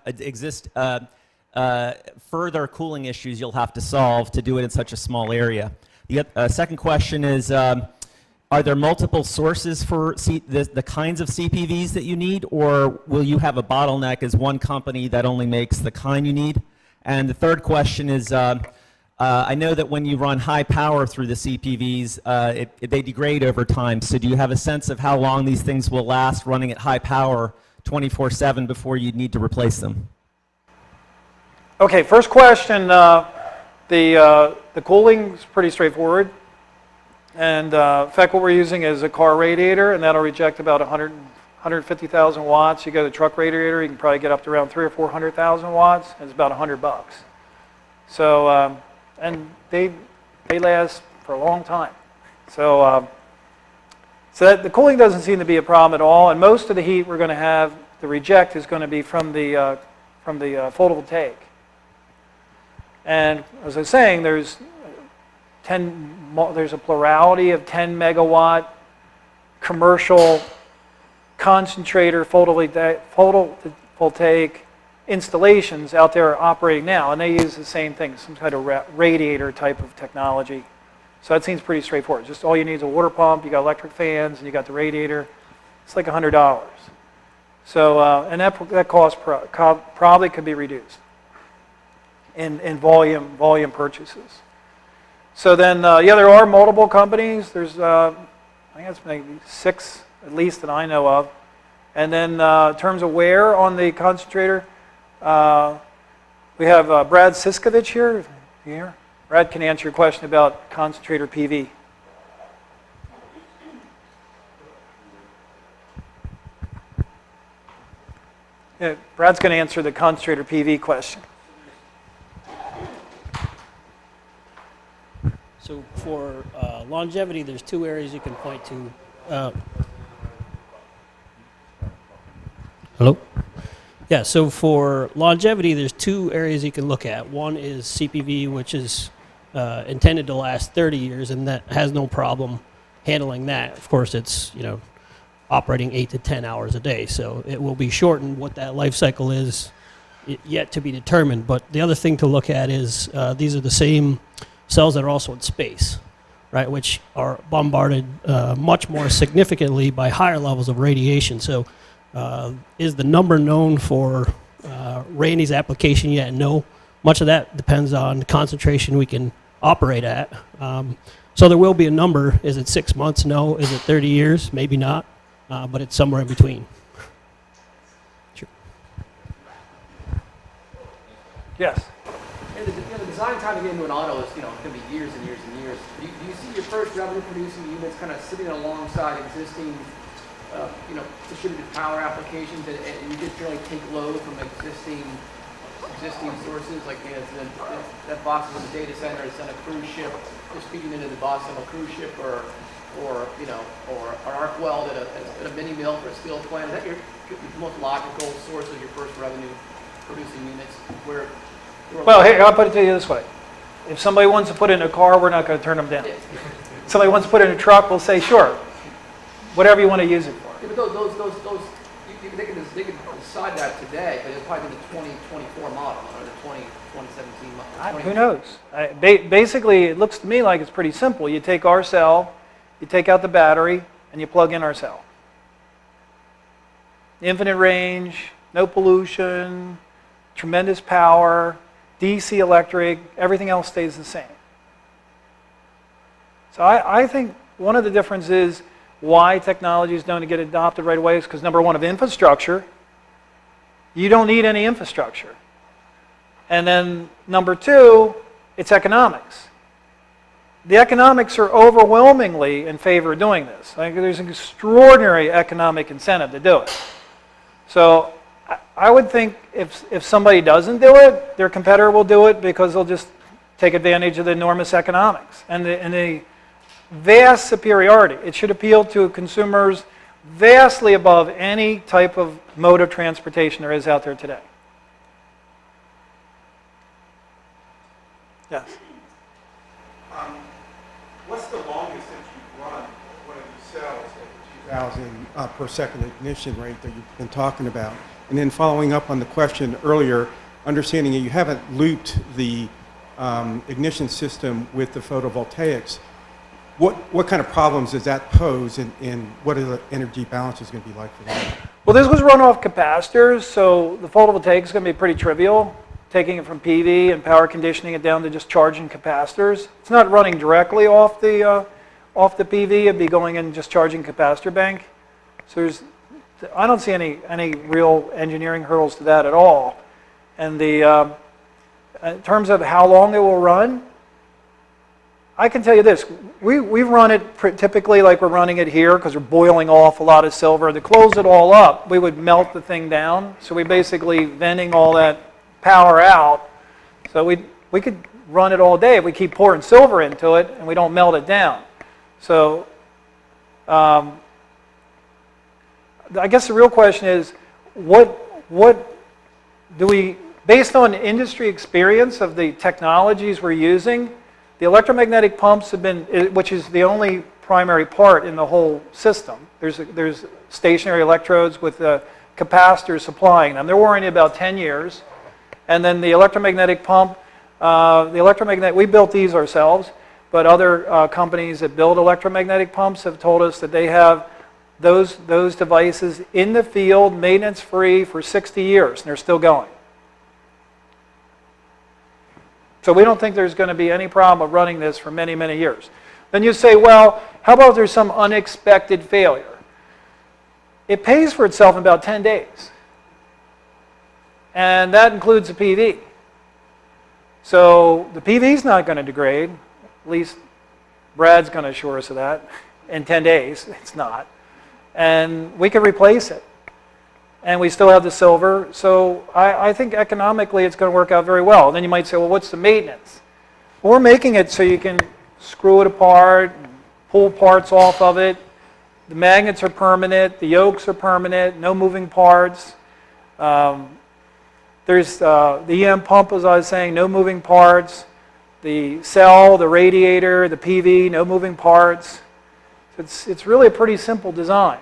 further cooling issues you'll have to solve to do it in such a small area? The second question is, are are there multiple sources for the kinds of CPVs that you need, or will you have a bottleneck as one company that only makes the kind you need? And the third question is, I know that when you run high power through the CPVs, they degrade over time. So do you have a sense of how long these things will last running at high power 24/7 before you need to replace them? Okay, first question. The cooling's pretty straightforward. And in fact, what we're using is a car radiator, and that'll reject about 150,000 watts. You go to a truck radiator, you can probably get up to around 300,000 or 400,000 watts, and it's about $100. So, and they last for a long time. So, the cooling doesn't seem to be a problem at all, and most of the heat we're going to have, the reject, is going to be from the photovoltaic. And as I was saying, there's a plurality of 10 megawatt commercial concentrator photovoltaic installations out there operating now, and they use the same thing, some kind of radiator type of technology. So that seems pretty straightforward. Just all you need is a water pump, you got electric fans, and you got the radiator. It's like $100. So, and that cost probably could be reduced in volume purchases. So then, yeah, there are multiple companies. There's, I think it's maybe 6 at least that I know of. And then in terms of wear on the concentrator, we have Brad Siskovich here. You here? Brad can answer your question about concentrator PV. Yeah, Brad's going to answer the concentrator PV question. So for longevity, there's 2 areas you can point to. Hello? Yeah, so for longevity, there's 2 areas you can look at. One is CPV, which is intended to last 30 years, and that has no problem handling that. Of course, it's, operating 8 to 10 hours a day, so it will be shortened. What that life cycle is yet to be determined. But the other thing to look at is these are the same cells that are also in space, right, which are bombarded much more significantly by higher levels of radiation. So is the number known for Randy's application yet? No. Much of that depends on the concentration we can operate at. So there will be a number. Is it 6 months? No. Is it 30 years? Maybe not. But it's somewhere in between. Sure. Yes. The design time to get into an auto is, going to be years and years and years. Do you see your first revenue-producing units kind of sitting alongside existing, distributed power applications, and you just generally take load from existing sources, like that box is in the data center, it's on a cruise ship, just feeding into the box on a cruise ship, or an arc weld at a mini mill for a steel plant? Is that your most logical source of your first revenue-producing units? Well, hey, I'll put it to you this way. If somebody wants to put it in a car, we're not going to turn them down. Somebody wants to put it in a truck, we'll say, sure, whatever you want to use it for. Yeah, but they can decide that today, but it'll probably be the 2024 model or the 2017 model. Who knows? Basically, it looks to me like it's pretty simple. You take our cell, you take out the battery, and you plug in our cell. Infinite range, no pollution, tremendous power, DC electric, everything else stays the same. So I think one of the differences why technologies don't get adopted right away is because, number one, of infrastructure. You don't need any infrastructure. And then number 2, it's economics. The economics are overwhelmingly in favor of doing this. I think there's an extraordinary economic incentive to do it. So I would think if somebody doesn't do it, their competitor will do it because they'll just take advantage of the enormous economics and the vast superiority. It should appeal to consumers vastly above any type of mode of transportation there is out there today. Yes? What's the longest that you've run one of these cells at the 2,000 per second ignition rate that you've been talking about? And then following up on the question earlier, understanding that you haven't looped the ignition system with the photovoltaics, what kind of problems does that pose, and what are the energy balances going to be like for that? Well, this was run off capacitors, so the photovoltaic is going to be pretty trivial, taking it from PV and power conditioning it down to just charging capacitors. It's not running directly off the PV. It'd be going in just charging capacitor bank. So I don't see any real engineering hurdles to that at all. And in terms of how long it will run, I can tell you this. We run it typically like we're running it here because we're boiling off a lot of silver. To close it all up, we would melt the thing down. So we basically venting all that power out. So we could run it all day if we keep pouring silver into it and we don't melt it down. So I guess the real question is, what do we, based on industry experience of the technologies we're using, the electromagnetic pumps have been, which is the only primary part in the whole system. There's stationary electrodes with capacitors supplying them. They're warranted about 10 years. And then the electromagnetic pump, we built these ourselves, but other companies that build electromagnetic pumps have told us that they have those devices in the field, maintenance-free for 60 years, and they're still going. So we don't think there's going to be any problem of running this for many, many years. Then you say, well, how about there's some unexpected failure? It pays for itself in about 10 days. And that includes the PV. So the PV is not going to degrade. At least Brad's going to assure us of that. In 10 days, it's not. And we can replace it. And we still have the silver. So I think economically it's going to work out very well. Then you might say, well, what's the maintenance? Well, we're making it so you can screw it apart, pull parts off of it. The magnets are permanent. The yokes are permanent. No moving parts. There's the EM pump, as I was saying, no moving parts. The cell, the radiator, the PV, no moving parts. It's really a pretty simple design.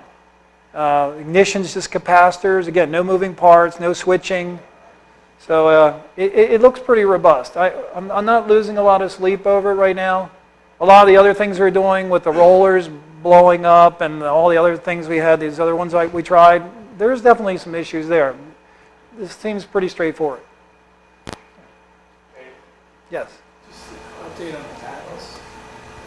Ignition's just capacitors. Again, no moving parts, no switching. So it looks pretty robust. I'm not losing a lot of sleep over it right now. A lot of the other things we're doing with the rollers blowing up and all the other things we had, these other ones we tried, there's definitely some issues there. This seems pretty straightforward. Yes? Just an update on the patents.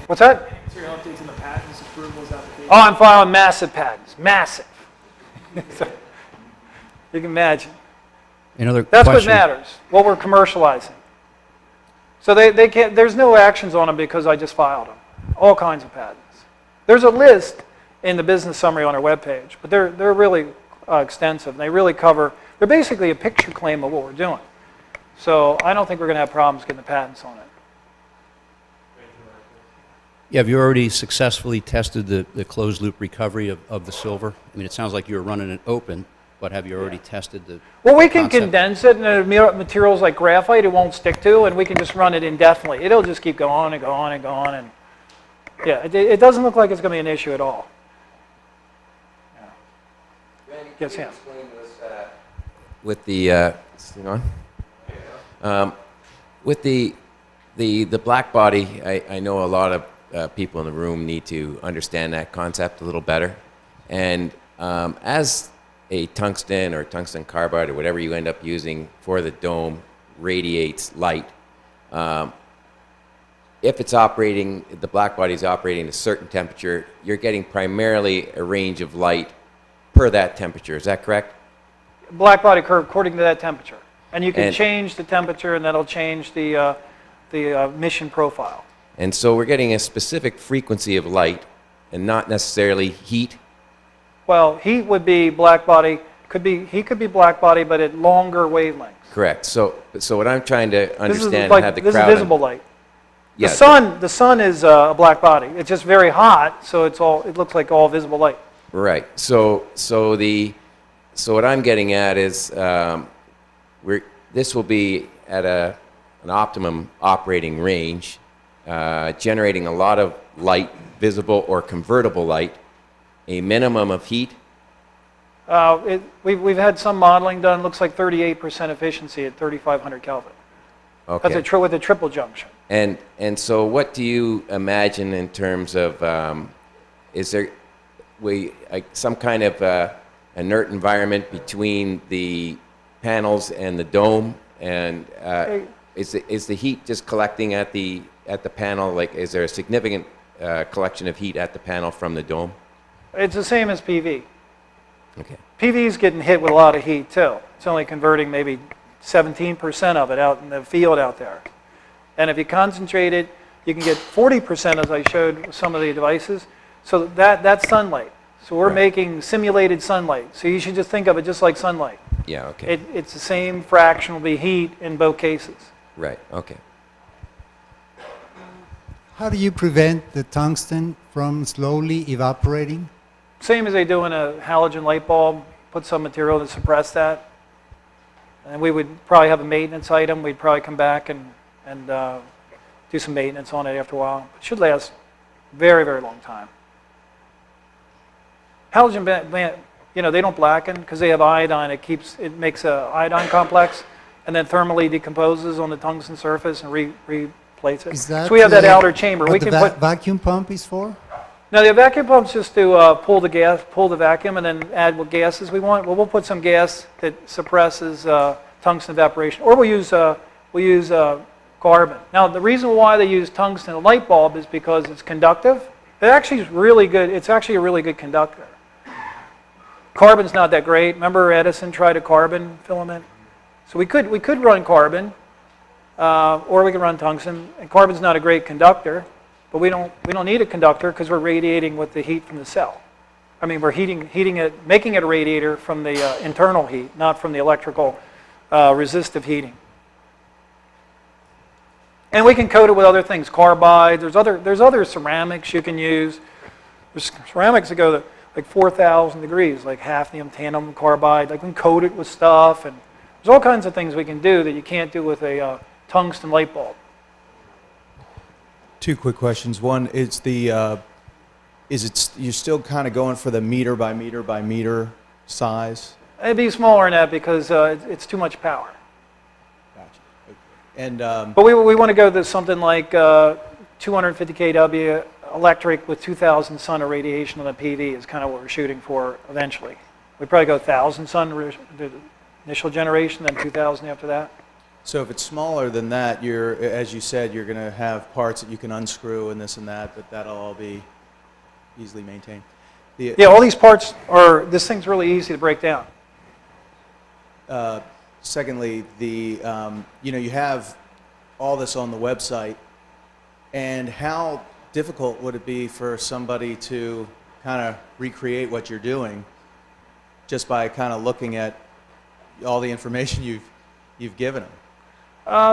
What's that? So your updates on the patents, approvals, applications. Oh, I'm filing massive patents. Massive. So, you can imagine. Another That's question. what matters, what we're commercializing. So they can't, there's no actions on them because I just filed them. All kinds of patents. There's a list in the business summary on our webpage, but they're really extensive. And they really cover, they're basically a picture claim of what we're doing. So I don't think we're going to have problems getting the patents on it. Yeah, have you already successfully tested the closed loop recovery of the silver? I mean, it sounds like you're running it open, but have you already tested the Well, we can concept? condense it into materials like graphite it won't stick to, and we can just run it indefinitely. It'll just keep going on and go on and go on. And yeah, it doesn't look like it's going to be an issue at all. Randy, Yes, can you Sam. explain to us with the is this thing on? With the black body, I know a lot of people in the room need to understand that concept a little better. And as a tungsten or tungsten carbide or whatever you end up using for the dome radiates light, if it's operating, the black body is operating at a certain temperature, you're getting primarily a range of light per that temperature. Is that correct? Black body curve according to that temperature. And you can change the temperature, and that'll change the emission profile. And so we're getting a specific frequency of light and not necessarily heat. Well, heat would be black body. He could be black body, but at longer wavelengths. Correct. So what I'm trying to understand This is and like have the this crowd is visible light. Yeah. The sun is a black body. It's just very hot, so it looks like all visible light. Right. So what I'm getting at is this will be at an optimum operating range, generating a lot of light, visible or convertible light, a minimum of heat. We've had some modeling done. Looks like 38% efficiency at 3,500 Kelvin. Okay. with a triple junction. And so what do you imagine in terms of, is there some kind of inert environment between the panels and the dome? And is the heat just collecting at the panel? Like, is there a significant collection of heat at the panel from the dome? It's the same as PV. Okay. PV is getting hit with a lot of heat too. It's only converting maybe 17% of it out in the field out there. And if you concentrate it, you can get 40%, as I showed with some of the devices. So that's sunlight. So we're making simulated sunlight. So you should just think of it just like sunlight. Yeah, okay. It's the same fraction will be heat in both cases. Right, okay. How do you prevent the tungsten from slowly evaporating? Same as they do in a halogen light bulb, put some material to suppress that. And we would probably have a maintenance item. We'd probably come back and do some maintenance on it after a while. It should last a very, very long time. Halogen, they don't blacken because they have iodine. It makes a iodine complex and then thermally decomposes on the tungsten surface and replaces it. Is that So we have that outer chamber. What We the can put vacuum pump is for? No, the vacuum pump's just to pull the vacuum, and then add what gases we want. Well, we'll put some gas that suppresses tungsten evaporation, or we'll use carbon. Now, the reason why they use tungsten in a light bulb is because it's conductive. It actually is really good. It's actually a really good conductor. Carbon's not that great. Remember Edison tried a carbon filament? So we could run carbon, or we could run tungsten. And carbon's not a great conductor. But we don't need a conductor because we're radiating with the heat from the cell. I mean, we're heating it, making it a radiator from the internal heat, not from the electrical resistive heating. And we can coat it with other things, carbide. There's other ceramics you can use. There's ceramics that go to like 4,000 degrees, like hafnium, tantalum, carbide. Like we can coat it with stuff, and there's all kinds of things we can do that you can't do with a tungsten light bulb. Two quick questions. One is you're still kind of going for the meter by meter by meter size? It'd be smaller than that because it's too much power. Gotcha. Okay. And but we want to go to something like 250 kW electric with 2,000 sun irradiation on the PV is kind of what we're shooting for eventually. We probably go 1,000 sun the initial generation, then 2,000 after that. so if it's smaller than that, as you said, you're going to have parts that you can unscrew and this and that, but that'll all be easily maintained. Yeah, all these parts this thing's really easy to break down. Secondly, you have all this on the website, and how difficult would it be for somebody to kind of recreate what you're doing just by kind of looking at all the information you've given them?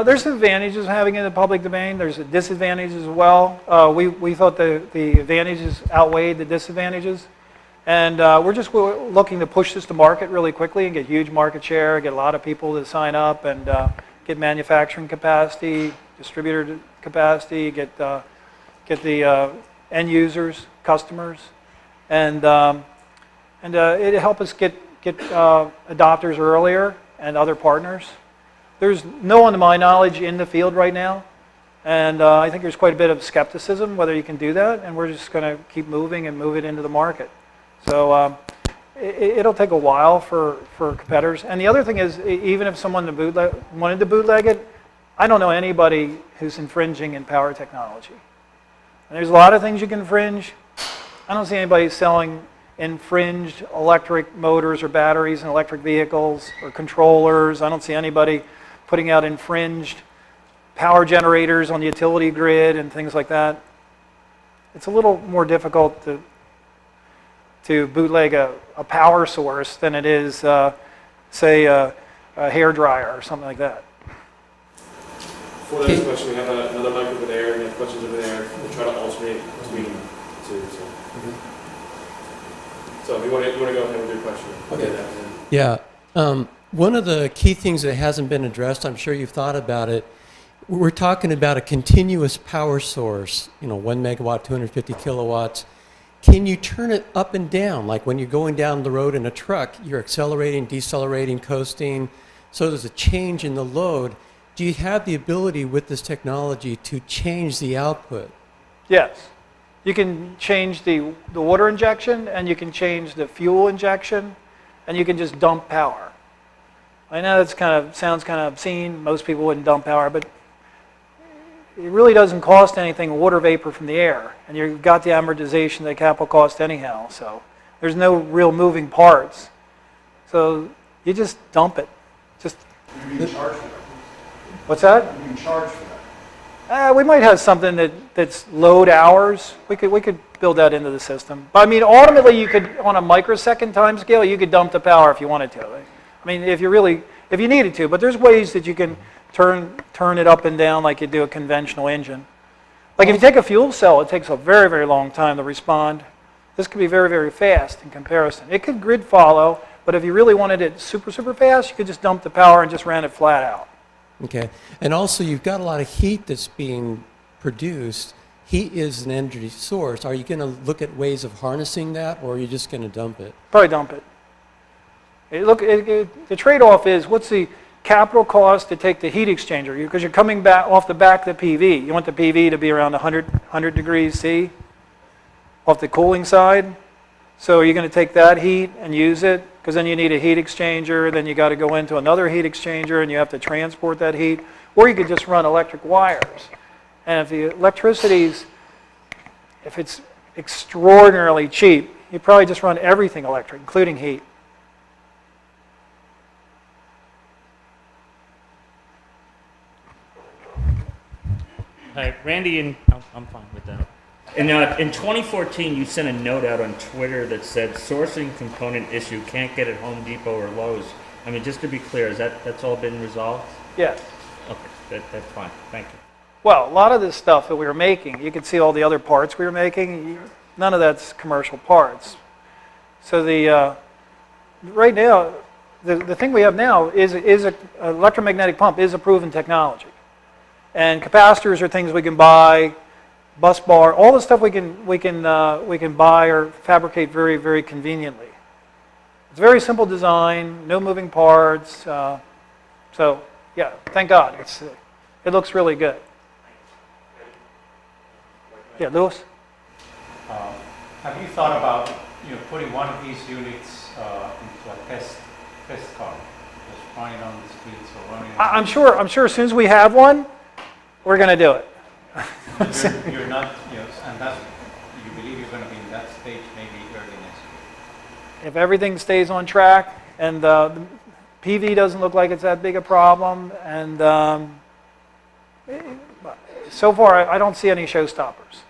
There's advantages of having it in the public domain. There's disadvantages as well. We thought the advantages outweighed the disadvantages. And we're looking to push this to market really quickly and get huge market share, get a lot of people to sign up, and get manufacturing capacity, distributor capacity, get the end users, customers, and it help us get adopters earlier and other partners. There's no one, to my knowledge, in the field right now, and I think there's quite a bit of skepticism whether you can do that, and we're just going to keep moving and move it into the market. So it'll take a while for competitors. And the other thing is, even if someone wanted to bootleg it, I don't know anybody who's infringing in power technology. And there's a lot of things you can infringe. I don't see anybody selling infringed electric motors or batteries in electric vehicles or controllers. I don't see anybody putting out infringed power generators on the utility grid and things like that. It's a little more difficult to bootleg a power source than it is, say, a hair dryer or something like that. For the next question, we have another mic over there, and we have questions over there. We'll try to alternate between two. So if you want to go ahead with your question. Okay. Yeah. One of the key things that hasn't been addressed, I'm sure you've thought about it, we're talking about a continuous power source, 1 megawatt, 250 kilowatts. Can you turn it up and down? Like when you're going down the road in a truck, you're accelerating, decelerating, coasting. So there's a change in the load. Do you have the ability with this technology to change the output? Yes. You can change the water injection, and you can change the fuel injection, and you can just dump power. I know that sounds kind of obscene. Most people wouldn't dump power, but it really doesn't cost anything, water vapor from the air. And you've got the amortization, the capital cost anyhow. So there's no real moving parts. So you just dump it. Just. You can charge for that. What's that? You can charge for that. We might have something that's load hours. We could build that into the system. But I mean, ultimately, you could, on a microsecond time scale, you could dump the power if you wanted to. I mean, if you needed to. But there's ways that you can turn it up and down like you do a conventional engine. Like if you take a fuel cell, it takes a very, very long time to respond. This could be very, very fast in comparison. It could grid follow, but if you really wanted it super, super fast, you could just dump the power and just ran it flat out. Okay. And also, you've got a lot of heat that's being produced. Heat is an energy source. Are you going to look at ways of harnessing that, or are you just going to dump it? Probably dump it. The trade-off is, what's the capital cost to take the heat exchanger? Because you're coming back off the back of the PV. You want the PV to be around 100 degrees C off the cooling side. So are you going to take that heat and use it? Because then you need a heat exchanger, then you got to go into another heat exchanger, and you have to transport that heat. Or you could just run electric wires. And if the electricity's, if it's extraordinarily cheap, you probably just run everything electric, including heat. Hi, Randy, I'm fine with that. In 2014, you sent a note out on Twitter that said sourcing component issue, can't get at Home Depot or Lowe's. I mean, just to be clear, that's all been resolved? Yes. Okay, that's fine. Thank you. Well, a lot of this stuff that we were making, you can see all the other parts we were making. None of that's commercial parts. So right now, the thing we have now is an electromagnetic pump is a proven technology. And capacitors are things we can buy, bus bar, all the stuff we can buy or fabricate very, very conveniently. It's a very simple design, no moving parts. So yeah, thank God, it looks really good. Yeah, Louis. Have you thought about putting one of these units into a test car, just running on the streets or running? I'm sure as soon as we have one, we're going to do it. You're not, and you believe you're going to be in that stage maybe early next year. If everything stays on track and the PV doesn't look like it's that big a problem, and so far I don't see any showstoppers.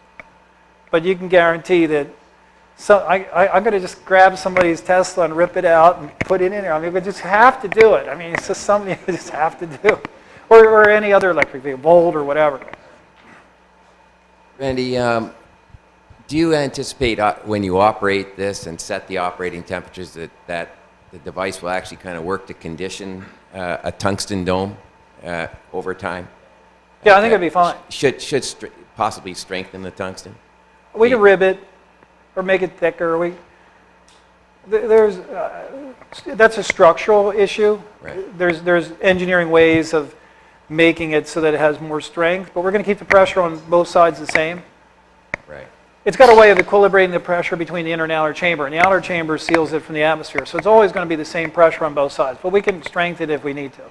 But you can guarantee that. So I'm going to just grab somebody's Tesla and rip it out and put it in there. I mean, we just have to do it. I mean, it's just something you just have to do. Or any other electric vehicle, Volt or whatever. Randy, do you anticipate when you operate this and set the operating temperatures that the device will actually kind of work to condition a tungsten dome over time? Yeah, I think it'd be fine. Should possibly strengthen the tungsten? We can rib it or make it thicker. That's a structural issue. Right. There's engineering ways of making it so that it has more strength, but we're going to keep the pressure on both sides the same. Right. It's got a way of equilibrating the pressure between the inner and outer chamber, and the outer chamber seals it from the atmosphere, so it's always going to be the same pressure on both sides, but we can strengthen it if we need to.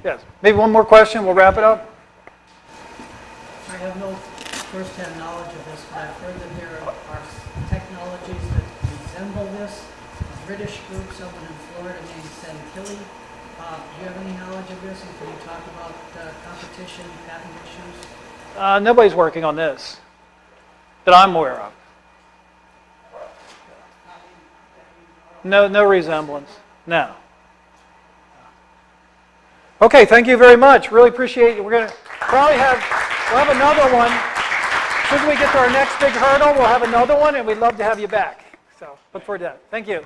Yes. Maybe one more question, we'll wrap it up. I have no first-hand knowledge of this, but I've heard that there are technologies that resemble this. A British group, someone in Florida named Centilli. Do you have any knowledge of this? And can you talk about competition, patent issues? Nobody's working on this that I'm aware of. No resemblance. No. Okay, thank you very much. Really appreciate it. We're going to probably we'll have another one. As soon as we get to our next big hurdle, we'll have another one, and we'd love to have you back. So look forward to that. Thank you.